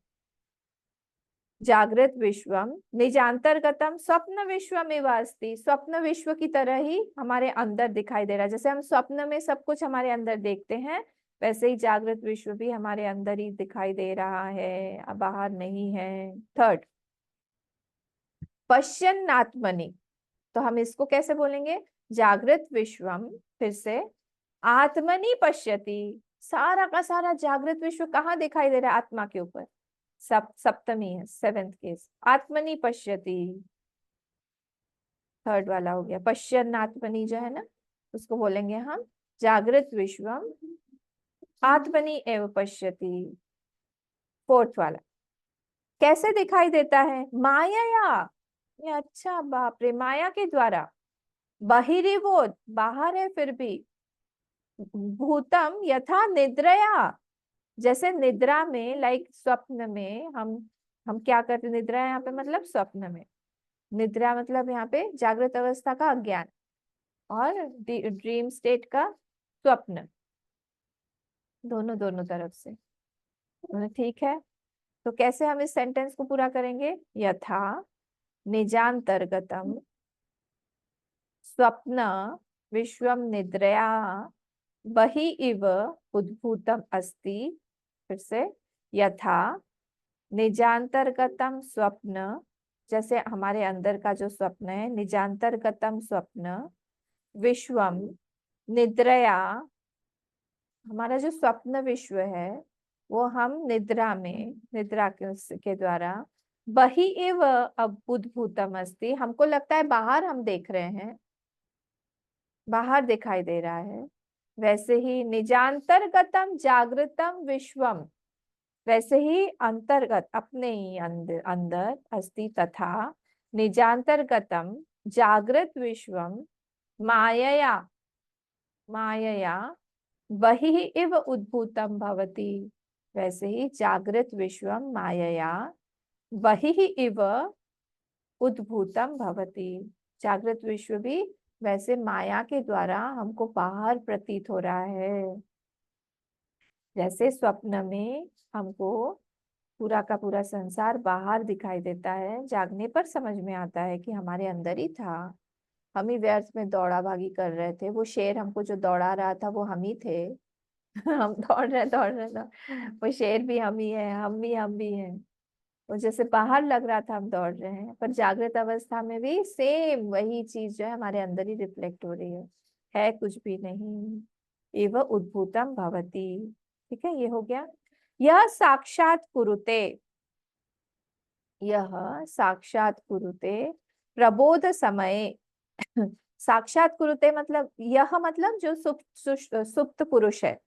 जागृत विश्वम निजांतर्गतम स्वप्न विश्वमेव अस्ति। स्वप्न विश्व की तरह ही हमारे अंदर दिखाई दे रहा है। जैसे हम स्वप्न में सब कुछ हमारे अंदर देखते हैं, वैसे ही जागृत विश्व भी हमारे अंदर ही दिखाई दे रहा है, अब बाहर नहीं है। थर्ड, पश्यन्नात्मनि। तो हम इसको कैसे बोलेंगे? जागृत विश्वम, फिर से आत्मनि पश्यति। सारा का सारा जागृत विश्व कहाँ दिखाई दे रहा है? आत्मा के ऊपर। सप्तमी है, सेवेंथ केस। आत्मनि पश्यति, थर्ड वाला हो गया। पश्यन्नात्मनि जो है ना, उसको बोलेंगे हम जागृत विश्वम आत्मनि एव पश्यति। फोर्थ वाला कैसे दिखाई देता है? माया। ये अच्छा, बाप रे, माया के द्वारा। बहिरिवोत, बाहर है फिर भी। भूतम यथा निद्रया, जैसे निद्रा में, लाइक स्वप्न में हम क्या करते, निद्रा यहाँ पे मतलब स्वप्न में, निद्रा मतलब यहाँ पे जागृत अवस्था का अज्ञान, और ड्रीम स्टेट का स्वप्न, दोनों दोनों तरफ से। ठीक है, तो कैसे हम इस सेंटेंस को पूरा करेंगे? यथा निजांतर्गतम स्वप्न विश्वम निद्रया बहि इव उद्भूतम अस्ति। फिर से, यथा निजांतर्गतम स्वप्न, जैसे हमारे अंदर का जो स्वप्न है, निजांतर्गतम स्वप्न विश्वम निद्रया, हमारा जो स्वप्न विश्व है वो हम निद्रा में, निद्रा के द्वारा, बहि एव अब उद्भूतम अस्ति, हमको लगता है बाहर हम देख रहे हैं, बाहर दिखाई दे रहा है। वैसे ही निजांतर्गतम जागृतम विश्वम, वैसे ही अंतर्गत अपने ही अंदर अंदर अस्ति, तथा निजांतर्गतम जागृत विश्वम मायया, मायया वही इव उद्भूतम भवति, वैसे ही जागृत विश्वम मायया वही इव उद्भूतम भवति, जागृत विश्व भी वैसे माया के द्वारा हमको बाहर प्रतीत हो रहा है। जैसे स्वप्न में हमको पूरा का पूरा संसार बाहर दिखाई देता है, जागने पर समझ में आता है कि हमारे अंदर ही था, हम ही व्यर्थ में दौड़ा भागी कर रहे थे, वो शेर हमको जो दौड़ा रहा था वो हम ही थे। हम दौड़ रहे ना, वो शेर भी हम ही है, हम भी हैं। वो जैसे बाहर लग रहा था हम दौड़ रहे हैं, पर जागृत अवस्था में भी सेम वही चीज जो है हमारे अंदर ही रिफ्लेक्ट हो रही है कुछ भी नहीं। एव उद्भूतम भवति। ठीक है, ये हो गया। यह साक्षात कुरुते, यह साक्षात कुरुते प्रबोध समय। साक्षात कुरुते मतलब, यह मतलब जो सुप्त पुरुष है,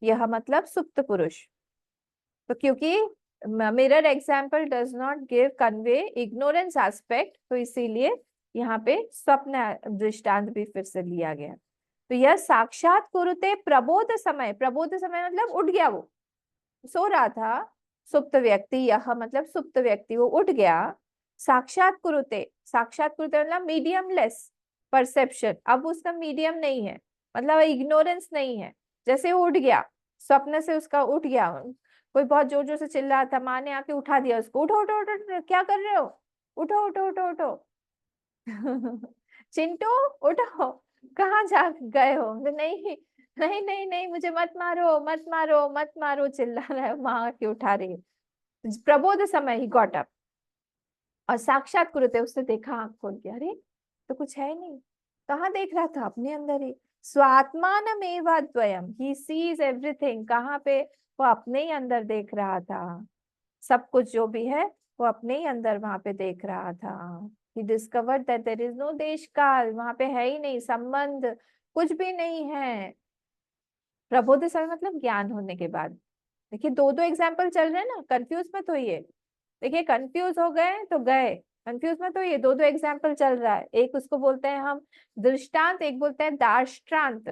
यह मतलब सुप्त पुरुष। तो क्योंकि mirror example does not give convey ignorance aspect, तो इसीलिए यहाँ पे स्वप्न दृष्टांत भी फिर से लिया गया। तो यह साक्षात कुरुते प्रबोध समय, प्रबोध समय मतलब उठ गया, वो सो रहा था सुप्त व्यक्ति, यह मतलब सुप्त व्यक्ति, वो उठ गया। साक्षात कुरुते, साक्षात कुरुते मतलब मीडियम लेस परसेप्शन, अब उसका मीडियम नहीं है, मतलब इग्नोरेंस नहीं है। जैसे वो उठ गया स्वप्न से, उसका उठ गया, कोई बहुत जोर जोर से चिल्ला रहा था, माँ ने आके उठा दिया उसको, उठो उठो उठो उठो, क्या कर रहे हो, उठो उठो उठो उठो। चिंटू उठो, कहाँ जा गए हो? नहीं नहीं नहीं नहीं, मुझे मत मारो मत मारो मत मारो, चिल्ला रहा है, माँ की उठा रही है। प्रबोध समय ही गॉट अप, और साक्षात कुरुते, उसने देखा, आंख खोल के, अरे तो कुछ है नहीं, कहाँ देख रहा था? अपने अंदर ही। स्वात्मानमेवाद्वयम, ही सीज एवरीथिंग, कहाँ पे? वो अपने ही अंदर देख रहा था, सब कुछ जो भी है वो अपने ही अंदर वहां पे देख रहा था। He discovered that there is no देश काल, वहां पे है ही नहीं संबंध, कुछ भी नहीं है। प्रबोध समय मतलब ज्ञान होने के बाद। देखिए दो दो एग्जाम्पल चल रहे हैं ना, कंफ्यूज मत होइए। देखिए कंफ्यूज हो गए तो गए, कंफ्यूज मत होइए, दो दो एग्जाम्पल चल रहा है, एक उसको बोलते हैं हम दृष्टांत, एक बोलते हैं दार्ष्टान्त।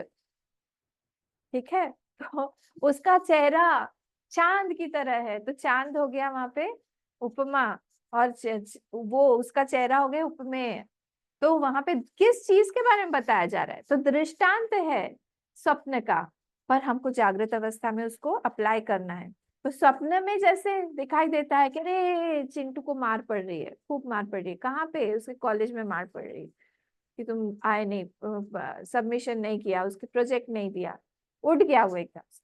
ठीक है, तो उसका चेहरा चांद की तरह है, तो चांद हो गया वहां पे उपमा, और वो उसका चेहरा हो गया उपमेय। तो वहां पे किस चीज के बारे में बताया जा रहा है? तो दृष्टांत है स्वप्न का, पर हमको जागृत अवस्था में उसको अप्लाई करना है। तो स्वप्न में जैसे दिखाई देता है कि अरे चिंटू को मार पड़ रही है, खूब मार पड़ रही है, कहाँ पे? उसके कॉलेज में मार पड़ रही है कि तुम आए नहीं, सबमिशन नहीं किया, उसके प्रोजेक्ट नहीं दिया, उठ गया वो एकदम से,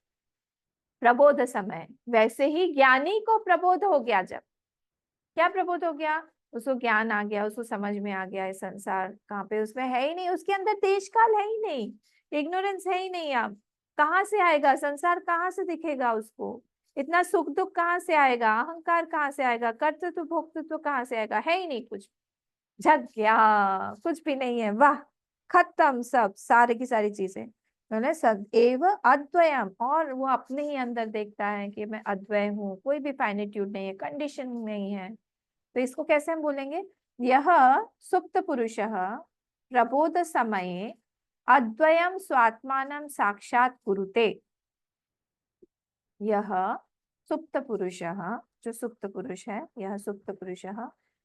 प्रबोध समय। वैसे ही ज्ञानी को प्रबोध हो गया, जब क्या प्रबोध हो गया? उसको ज्ञान आ गया, उसको समझ में आ गया, ये संसार कहाँ पे, उसमें है ही नहीं, उसके अंदर देश काल है ही नहीं, इग्नोरेंस है ही नहीं। अब कहाँ से आएगा संसार, कहाँ से दिखेगा उसको? इतना सुख दुख कहाँ से आएगा, अहंकार कहाँ से आएगा, कर्तृत्व भोक्तृत्व कहाँ से आएगा? है ही नहीं कुछ, झक गया, कुछ भी नहीं है, वाह, खत्म सब, सारे की सारी चीजें। तो ना सदैव अद्वयम, और वो अपने ही अंदर देखता है कि मैं अद्वय हूँ, कोई भी फाइनिट्यूड नहीं है, कंडीशन नहीं है। तो इसको कैसे हम बोलेंगे? यह सुप्त पुरुषः प्रबोध समये अद्वयं स्वात्मानं साक्षात् कुरुते। यह सुप्त पुरुषः, जो सुप्त पुरुष है, यह सुप्त पुरुषः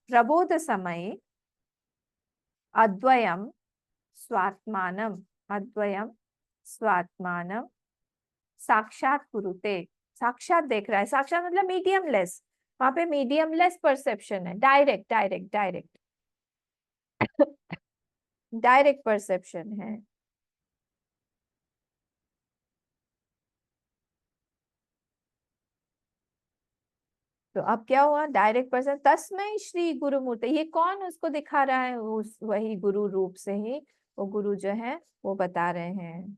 प्रबोध समये अद्वयं स्वात्मानं, अद्वयं स्वात्मानं साक्षात कुरुते, साक्षात देख रहा है। साक्षात मतलब मीडियम लेस, वहां पे मीडियम लेस परसेप्शन है, direct direct direct direct perception है। तो अब क्या हुआ, डायरेक्ट पर्सन, तस्मै श्री गुरु मूर्ति, ये कौन उसको दिखा रहा है, उस वही गुरु रूप से ही वो गुरु जो है वो बता रहे हैं।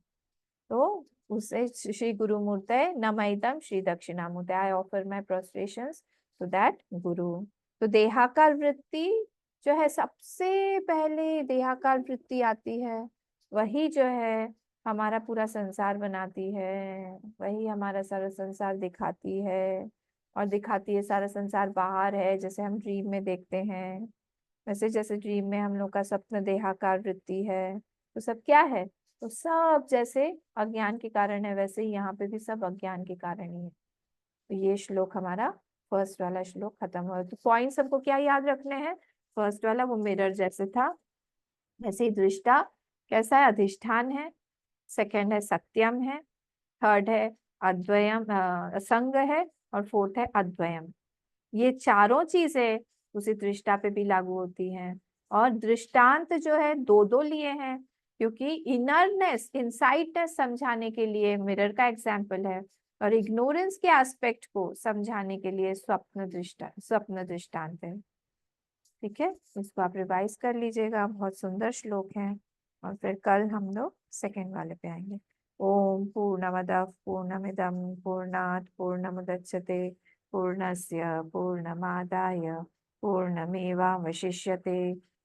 तो उसे श्री गुरु मूर्ते नमैतम श्री दक्षिणामूर्ते, I offer my prostrations to that गुरु। तो देहाकार वृत्ति जो है, सबसे पहले देहाकार वृत्ति आती है, वही जो है हमारा पूरा संसार बनाती है, वही हमारा सारा संसार दिखाती है, और दिखाती है सारा संसार बाहर है, जैसे हम ड्रीम में देखते हैं, वैसे जैसे ड्रीम में हम लोग का स्वप्न देहाकार वृत्ति है, तो सब क्या है, तो सब जैसे अज्ञान के कारण है, वैसे ही यहाँ पे भी सब अज्ञान के कारण ही है। तो ये श्लोक हमारा फर्स्ट वाला श्लोक खत्म हुआ। तो पॉइंट्स हमको क्या याद रखने हैं, फर्स्ट वाला वो मिरर जैसे था, वैसे ही दृष्टा कैसा है, अधिष्ठान है, सेकंड है सत्यम है, थर्ड है अद्वयम असंग है, और फोर्थ है अद्वयम। ये चारों चीजें उसी दृष्टा पे भी लागू होती हैं। और दृष्टांत जो है दो दो लिए हैं, क्योंकि इनरनेस, इनसाइटनेस समझाने के लिए मिरर का एग्जाम्पल है, और इग्नोरेंस के एस्पेक्ट को समझाने के लिए स्वप्न दृष्टांत है। ठीक है, इसको आप रिवाइज कर लीजिएगा, बहुत सुंदर श्लोक है। और फिर कल हम लोग सेकेंड वाले पे आएंगे। ओम पूर्णमदः पूर्णमिदं पूर्णात् पूर्णमुदच्यते पूर्णस्य पूर्णमादाय पूर्णमेवावशिष्यते।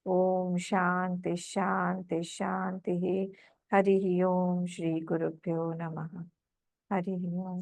ओम शांति शांति शांति। हरि ओम। श्री गुरुभ्यो नमः। हरि ओम।